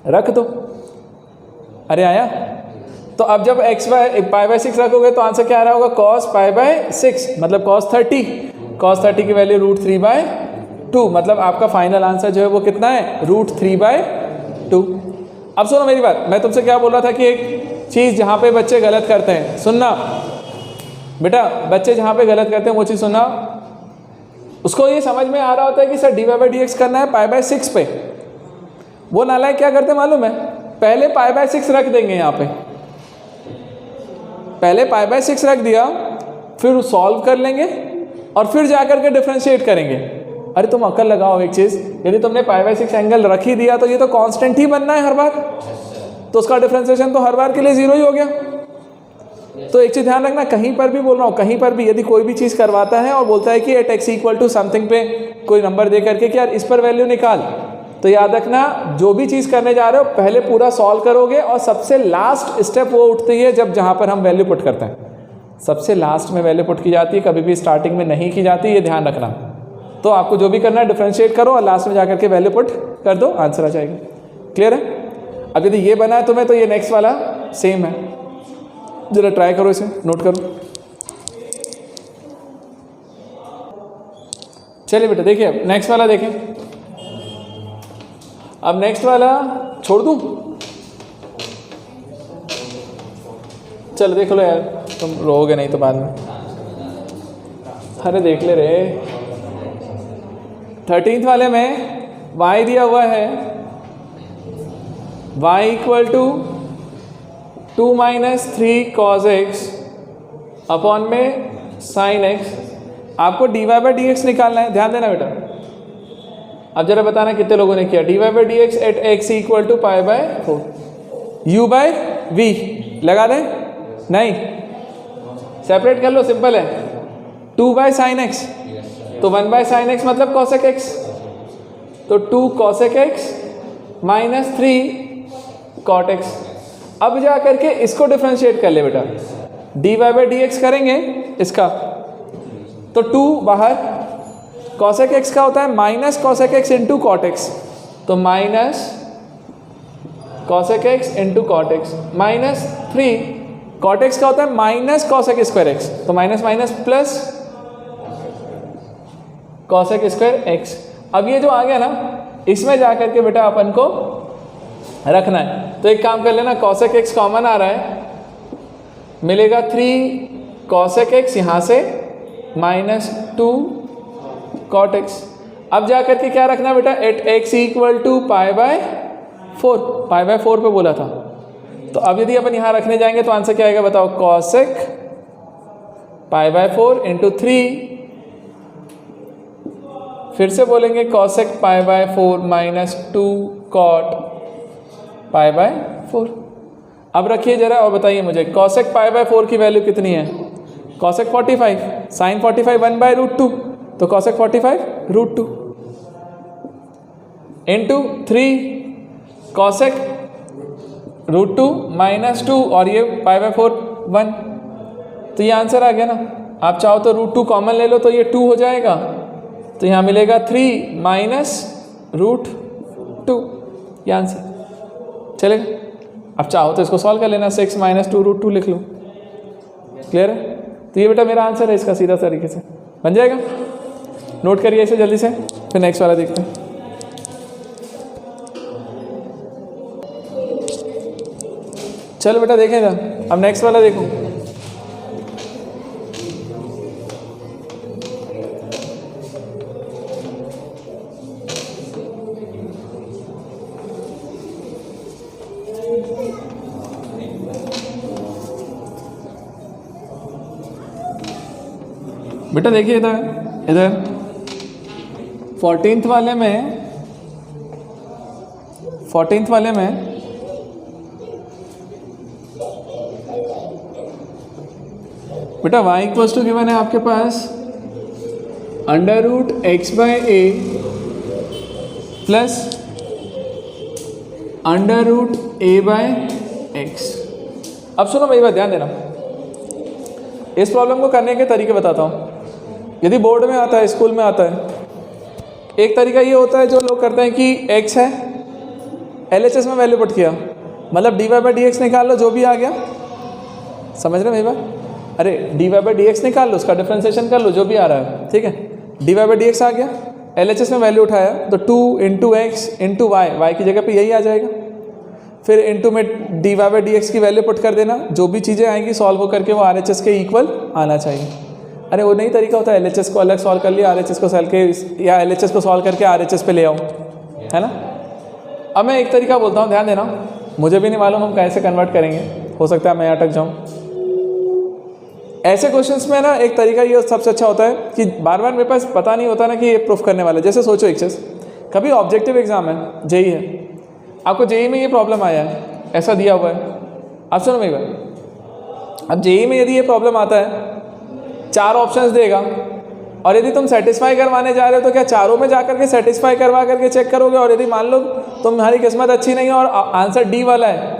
रख दो। अरे आया, तो अब जब x बाई पाई बाई 6 रखोगे तो आंसर क्या आ रहा होगा, कॉस पाई बाई 6 मतलब कॉस 30, कॉस 30 की वैल्यू रूट 3 बाई 2, मतलब आपका फाइनल आंसर जो है वो कितना है रूट 3 बाई 2। अब सुनो मेरी बात, मैं तुमसे क्या बोल रहा था कि एक चीज़ जहाँ पे बच्चे गलत करते हैं, सुनना बेटा, बच्चे जहाँ पे गलत करते हैं वो चीज़ सुनना। उसको ये समझ में आ रहा होता है कि सर dy/dx करना है π/6 पे। वो नालायक क्या करते मालूम है, पहले π/6 रख देंगे यहाँ पे, पहले π/6 रख दिया, फिर सॉल्व कर लेंगे और फिर जाकर के डिफरेंशिएट करेंगे। अरे तुम अकल लगाओ एक चीज़, यदि तुमने π/6 एंगल रख ही दिया तो ये तो कांस्टेंट ही बनना है हर बार, तो उसका डिफरेंशिएशन तो हर बार के लिए 0 ही हो गया। तो एक चीज़ ध्यान रखना, कहीं पर भी बोल रहा हूँ, कहीं पर भी यदि कोई भी चीज़ करवाता है और बोलता है कि at x equal to something पे कोई नंबर दे करके कि यार इस पर वैल्यू निकाल, तो याद रखना जो भी चीज़ करने जा रहे हो पहले पूरा सॉल्व करोगे और सबसे लास्ट स्टेप वो उठती है जब जहाँ पर हम वैल्यू पुट करते हैं, सबसे लास्ट में वैल्यू पुट की जाती है, कभी भी स्टार्टिंग में नहीं की जाती, ये ध्यान रखना। तो आपको जो भी करना है डिफरेंशिएट करो और लास्ट में जाकर के वैल्यू पुट कर दो, आंसर आ जाएगा। क्लियर है? अब यदि ये बना है तुम्हें तो ये नेक्स्ट वाला सेम है, जरा ट्राई करो, इसे नोट करो। चलिए बेटा देखिए, अब नेक्स्ट वाला देखें। अब नेक्स्ट वाला छोड़ दूं? चलो देख लो यार, तुम रोओगे नहीं तो बाद में। अरे देख ले रे, 13th वाले में y दिया हुआ है, y equal to 2 - 3 cos x upon में sin x। आपको dy/dx निकालना है, ध्यान देना बेटा। अब जरा बताना कितने लोगों ने किया। dy/dx eight x equal to π/4, u/v लगा दें, नहीं सेपरेट कर लो, सिंपल है। 2/sin x, तो 1/sin x मतलब cosec x, तो 2 cosec x - 3 cot x। अब जा करके इसको डिफरेंशिएट कर ले बेटा, dy/dx करेंगे इसका, तो 2 बाहर, cosec x का होता है minus cosec x into cot x, तो minus cosec x into cot x minus 3 cot x का होता है माइनस cosec स्क्वायर x, तो minus minus plus cosec square x। अब ये जो आ गया ना, इसमें जाकर के बेटा अपन को रखना है। तो एक काम कर लेना, cosec x कॉमन आ रहा है, मिलेगा 3 cosec x यहाँ से माइनस 2 cot x। अब जा करके क्या रखना बेटा, एट x इक्वल टू π/4 पे बोला था। तो अब यदि अपन यहाँ रखने जाएंगे तो आंसर क्या आएगा बताओ, cosec π/4 इंटू 3, फिर से बोलेंगे cosec π/4 माइनस 2 cot π/4। अब रखिए जरा और बताइए मुझे, cosec π/4 की वैल्यू कितनी है, cosec 45, sin 45 1/√2, तो cosec 45 √2 इंटू 3 cosec √2 माइनस 2 और ये π/4 1, तो ये आंसर आ गया ना। आप चाहो तो √2 कॉमन ले लो तो ये 2 हो जाएगा, तो यहाँ मिलेगा 3 माइनस √2, ये आंसर चलेगा। अब चाहो तो इसको सॉल्व कर लेना, 6 माइनस 2 √2 लिख लो। क्लियर है? तो ये बेटा मेरा आंसर है इसका, सीधा तरीके से बन जाएगा। नोट करिए इसे जल्दी से, फिर नेक्स्ट वाला देखते हैं। चलो बेटा देखें जा, अब नेक्स्ट वाला देखो। बेटा देखिए इधर 14th वाले में बेटा y इक्वल्स टू गिवन है आपके पास √x/a प्लस √a/x। अब सुनो मेरी बात ध्यान देना, इस प्रॉब्लम को करने के तरीके बताता हूँ। यदि बोर्ड में आता है, स्कूल में आता है, एक तरीका ये होता है जो लोग करते हैं कि x है, LHS में वैल्यू पुट किया, मतलब dy/dx निकाल लो, जो भी आ गया, समझ रहे मेरी बात? अरे dy/dx निकाल लो, उसका डिफरेंशिएशन कर लो, जो भी आ रहा है, ठीक है। dy/dx आ गया, LHS में वैल्यू उठाया, तो 2 × x × y, y की जगह पे यही आ जाएगा। फिर इनटू में dy बाई डी एक्स की वैल्यू पुट कर देना, जो भी चीज़ें आएंगी सॉल्व करके वो RHS के इक्वल आना चाहिए। अरे वो नहीं तरीका होता है LHS को अलग सॉल्व कर लिया, RHS को सॉल्व के या LHS को सॉल्व करके RHS पे ले आओ, है ना। अब मैं एक तरीका बोलता हूँ, ध्यान देना, मुझे भी नहीं मालूम हम कैसे कन्वर्ट करेंगे, हो सकता है मैं अटक जाऊँ। ऐसे क्वेश्चंस में ना एक तरीका ये सबसे अच्छा होता है कि बार बार मेरे पास पता नहीं होता ना कि ये प्रूफ करने वाला है। जैसे सोचो एक चीज़, कभी ऑब्जेक्टिव एग्जाम है, जेई है, आपको जेई में ये प्रॉब्लम आया है, ऐसा दिया हुआ है। अब सुनो मेरी बात, अब जेई में यदि ये प्रॉब्लम आता है, 4 ऑप्शंस देगा, और यदि तुम सेटिस्फाई करवाने जा रहे हो तो क्या चारों में जाकर के सेटिस्फाई करवा करके चेक करोगे? और यदि मान लो तुम्हारी किस्मत अच्छी नहीं है और आंसर डी वाला है,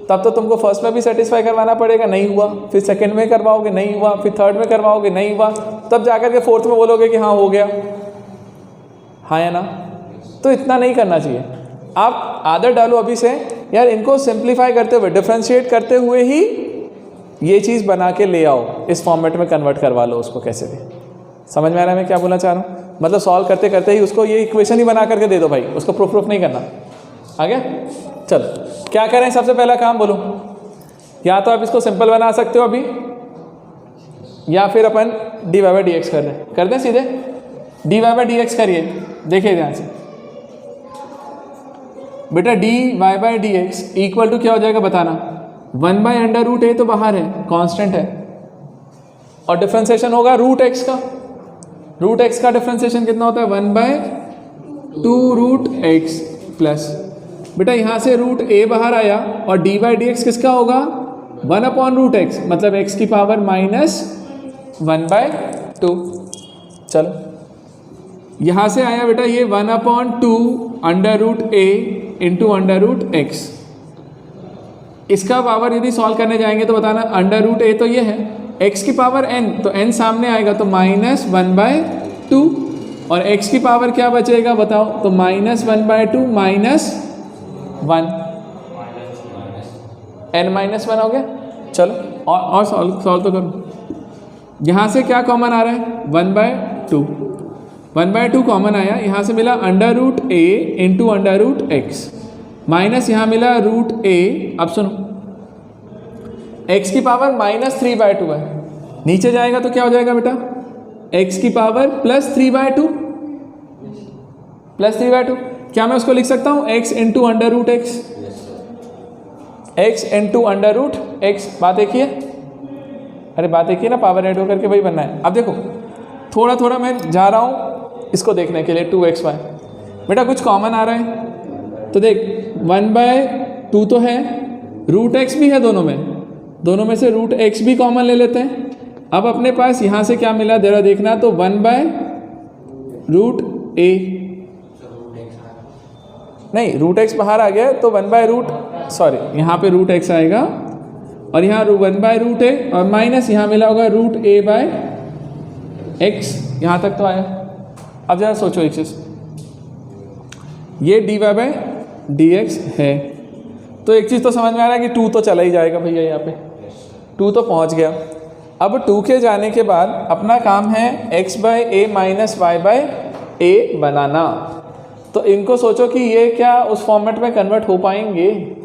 तब तो तुमको फर्स्ट में भी सेटिस्फाई करवाना पड़ेगा, नहीं हुआ, फिर सेकंड में करवाओगे, नहीं हुआ, फिर थर्ड में करवाओगे, नहीं हुआ, तब जाकर के फोर्थ में बोलोगे कि हाँ हो गया, हाँ या ना। तो इतना नहीं करना चाहिए। आप आदत डालो अभी से, यार इनको सिंप्लीफाई करते हुए, डिफ्रेंशिएट करते हुए ही ये चीज़ बना के ले आओ, इस फॉर्मेट में कन्वर्ट करवा लो उसको कैसे भी। समझ में आ रहा है मैं क्या बोलना चाह रहा हूँ? मतलब सॉल्व करते करते ही उसको ये इक्वेशन ही बना करके दे दो भाई, उसको प्रूफ नहीं करना। आ गया? चलो क्या करें, सबसे पहला काम बोलो, या तो आप इसको सिंपल बना सकते हो अभी, या फिर अपन d y by d x कर दें सीधे। D y by d x करिए, देखिए ध्यान से बेटा, d y by d x equal to क्या हो जाएगा बताना। 1/√a तो बाहर है, कांस्टेंट है, और डिफरेंशिएशन होगा रूट एक्स का। रूट एक्स का डिफरेंशिएशन कितना होता है? 1/2√x प्लस, बेटा यहाँ से रूट a बाहर आया, और डी बाई डी एक्स किसका होगा? 1/√x, मतलब x की पावर -1/2। चलो यहाँ से आया बेटा ये 1/2√a इंटू √x। इसका पावर यदि सॉल्व करने जाएंगे तो बताना, √a तो ये है, x की पावर n, तो n सामने आएगा तो -1/2, और x की पावर क्या बचेगा बताओ? तो -1/2 -1, n-1 हो गया। चलो और सॉल्व तो करो। यहाँ से क्या कॉमन आ रहा है? 1/2 कॉमन आया, यहाँ से मिला √a इंटू √x, माइनस यहाँ मिला √a। अब सुनो, x की पावर -3/2 है, नीचे जाएगा तो क्या हो जाएगा बेटा? x की पावर +3/2, +3/2। क्या मैं उसको लिख सकता हूँ? x into √x, x into √x। बात एक ही है, अरे बात एक ही ना, पावर ऐड होकर के वही बनना है। अब देखो थोड़ा थोड़ा मैं जा रहा हूँ इसको देखने के लिए, 2xy बेटा कुछ कॉमन आ रहा है, तो देख 1/2 तो है, √x भी है, दोनों में से √x भी कॉमन ले लेते हैं। अब अपने पास यहाँ से क्या मिला जरा देखना, तो 1/√a, नहीं √x बाहर आ गया तो यहाँ पे √x आएगा, और यहाँ 1/√a, और माइनस यहाँ मिला होगा √a/x। यहाँ तक तो आया। अब जरा सोचो एक चीज़, ये d y by d x है, तो एक चीज़ तो समझ में आ रहा है कि 2 तो चला ही जाएगा भैया, यहाँ पे 2 तो पहुँच गया। अब 2 के जाने के बाद अपना काम है x/a माइनस y/a बनाना। तो इनको सोचो कि ये क्या उस फॉर्मेट में कन्वर्ट हो पाएंगे?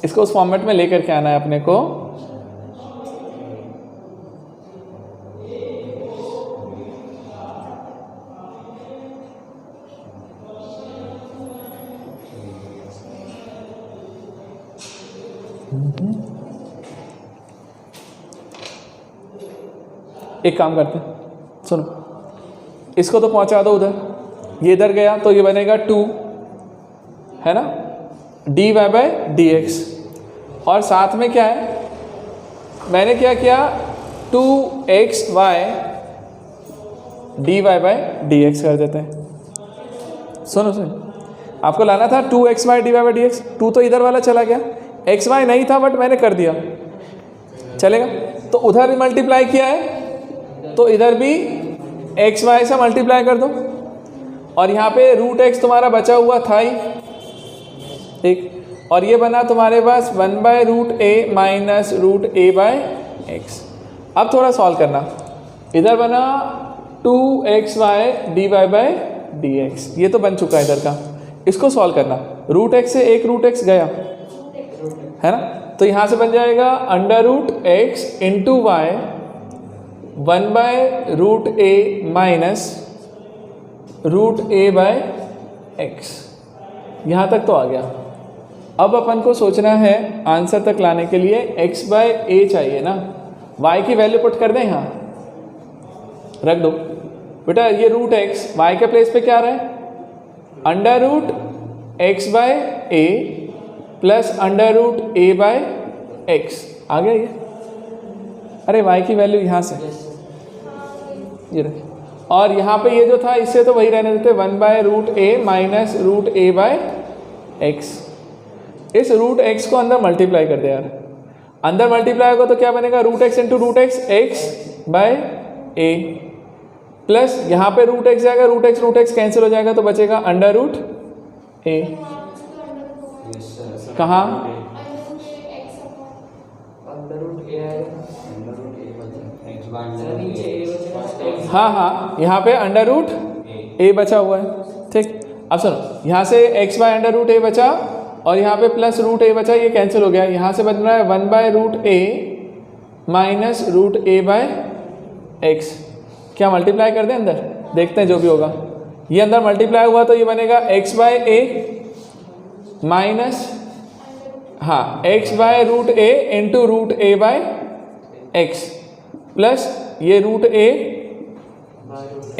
इसको उस फॉर्मेट में लेकर के आना है अपने को। एक काम करते हैं, सुनो, इसको तो पहुंचा दो उधर, ये इधर गया तो ये बनेगा 2, है ना, d y by d x, और साथ में क्या है, मैंने क्या किया, 2xy d y by d x कर देते हैं। सुनो, आपको लाना था 2xy d y by d x, 2 तो इधर वाला चला गया, xy नहीं था बट मैंने कर दिया, चलेगा। तो उधर मल्टीप्लाई किया है तो इधर भी xy से मल्टीप्लाई कर दो, और यहाँ पे √x तुम्हारा बचा हुआ था ही, ठीक, और ये बना तुम्हारे पास 1/√a माइनस √a/x। अब थोड़ा सॉल्व करना, इधर बना 2xy dy बाई dx, ये तो बन चुका है इधर का। इसको सॉल्व करना, रूट एक्स से एक रूट एक्स गया है ना, तो यहाँ से बन जाएगा under root x into y 1/√a minus √a/x। यहाँ तक तो आ गया। अब अपन को सोचना है आंसर तक लाने के लिए x/a चाहिए ना, y की वैल्यू पुट कर दें, यहाँ रख दो बेटा। ये रूट एक्स y के प्लेस पे क्या आ रहा है, √x/a प्लस √a/x आ गया ये। अरे y की वैल्यू यहाँ से ये रखिए, और यहाँ पे ये जो था इससे तो वही रहने देते 1/√a माइनस √a/x। इस रूट एक्स को अंदर मल्टीप्लाई कर दे यार, अंदर मल्टीप्लाई होगा तो क्या बनेगा, root x into root x x/a plus यहाँ पे रूट एक्स जाएगा, रूट एक्स कैंसिल हो जाएगा तो बचेगा अंडर√a। कहाँ, हाँ यहाँ पे अंडर√a बचा हुआ है। ठीक, अब सुनो, यहाँ से x/√a बचा और यहाँ पे प्लस √a बचा, ये कैंसिल हो गया। यहाँ से बन रहा है 1/√a माइनस √a/x। क्या मल्टीप्लाई कर दें अंदर, देखते हैं जो भी होगा। ये अंदर मल्टीप्लाई हुआ तो ये बनेगा x/a minus x/√a into √a/x plus ये √a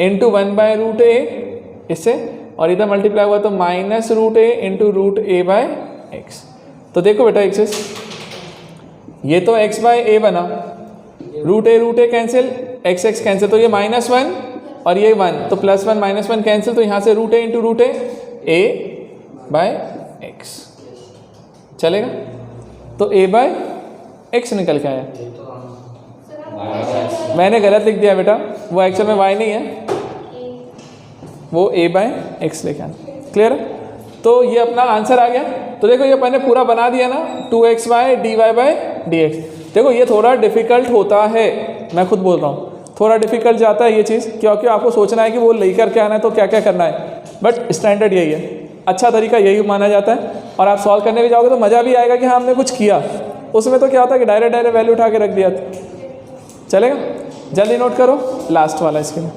इंटू 1/√a इससे, और इधर मल्टीप्लाई हुआ तो माइनस √a इंटू √a/x। तो देखो बेटा एक चीज, ये तो x/a बना, √a कैंसिल, x कैंसिल, तो ये -1 और ये 1, तो +1 -1 कैंसिल, तो यहाँ से √a इंटू √a/x चलेगा। तो a/x निकल के आया। मैंने गलत लिख दिया बेटा, वो एक्चुअल में y नहीं है, वो a/x लेके आना। क्लियर है? तो ये अपना आंसर आ गया। तो देखो ये मैंने पूरा बना दिया ना, 2xy dy/dx। देखो ये थोड़ा डिफिकल्ट होता है, मैं खुद बोल रहा हूँ, थोड़ा डिफिकल्ट जाता है ये चीज़, क्योंकि आपको सोचना है कि वो लेकर के आना है तो क्या क्या करना है, बट स्टैंडर्ड यही है, अच्छा तरीका यही माना जाता है। और आप सॉल्व करने भी जाओगे तो मज़ा भी आएगा कि हाँ हमने कुछ किया। उसमें तो क्या होता है कि डायरेक्ट वैल्यू उठा के रख दिया, चलेगा। जल्दी नोट करो लास्ट वाला इसके लिए।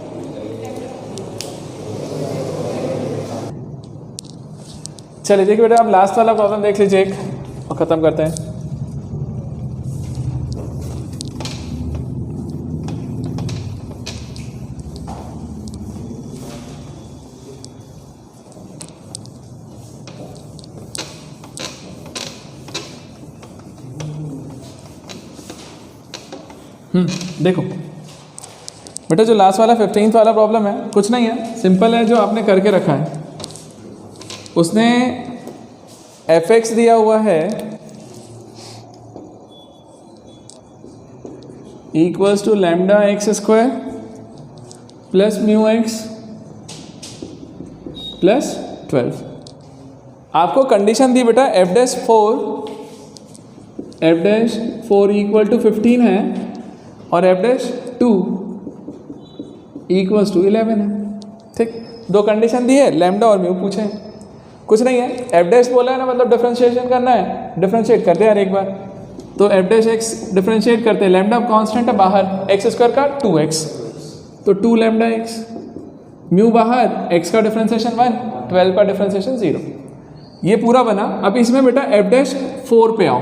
चलिए देखिए बेटा, आप लास्ट वाला प्रॉब्लम देख लीजिए एक, और ख़त्म करते हैं। देखो बेटा, जो लास्ट वाला 15th वाला प्रॉब्लम है, कुछ नहीं है, सिंपल है। जो आपने करके रखा है, उसने fx दिया हुआ है equals to λx² plus μx plus 12। आपको कंडीशन दी बेटा f'4 इक्वल टू 15 है और f'2 इक्वल्स टू 11 है। ठीक, दो कंडीशन दी है, लैम्डा और म्यू पूछे हैं, कुछ नहीं है। f' बोला है ना, मतलब डिफरेंशिएशन करना है, डिफरेंशिएट करते हैं यार एक बार। तो f' डिफरेंशिएट करते हैं, लैम्डा कांस्टेंट है बाहर, x² का 2x, तो 2 λx, म्यू बाहर, x का डिफरेंशिएशन 1, 12 का डिफरेंशिएशन 0। ये पूरा बना। अब इसमें बेटा f'4 पे आओ,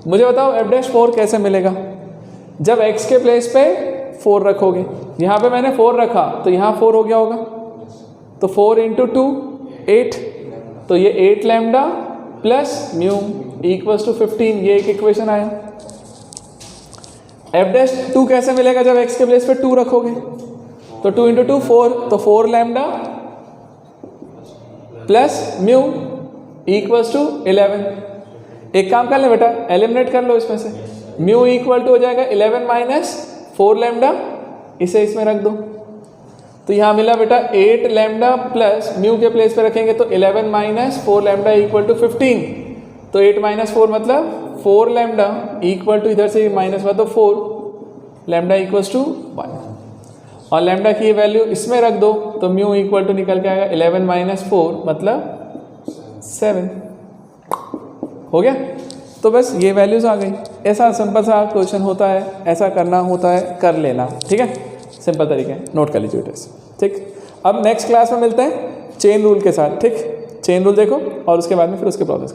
मुझे बताओ f'4 कैसे मिलेगा। जब x के प्लेस पे 4 रखोगे, यहाँ पे मैंने 4 रखा तो यहाँ 4 हो गया होगा, तो 4 इंटू 2 8, तो ये 8 lambda plus mu equals to 15, ये एक इक्वेशन आया। f'2 कैसे मिलेगा, जब x के प्लेस पे 2 रखोगे, तो 2 इंटू 2 4, तो 4 lambda plus mu equals to 11। एक काम कर ले बेटा, एलिमिनेट कर लो इसमें से, म्यू इक्वल टू हो जाएगा 11 माइनस 4 लैम्डा, इसे इसमें रख दो, तो यहाँ मिला बेटा 8 लैम्डा प्लस म्यू के प्लेस पे रखेंगे तो 11 माइनस 4 लैम्डा इक्वल टू 15, तो 8 माइनस 4 मतलब 4 लैम्डा इक्वल टू, इधर से माइनस हुआ तो 4 लैम्डा इक्वल्स टू 1, और लैम्डा की वैल्यू इसमें रख दो तो म्यू इक्वल टू निकल के आएगा 11 माइनस 4 मतलब 7 हो गया। तो बस ये वैल्यूज़ आ गई। ऐसा सिंपल सा क्वेश्चन होता है, ऐसा करना होता है, कर लेना, ठीक है, सिंपल तरीके नोट कर लीजिए बेटा, ठीक। अब नेक्स्ट क्लास में मिलते हैं चेन रूल के साथ, ठीक। चेन रूल देखो और उसके बाद में फिर उसके प्रॉब्लम्स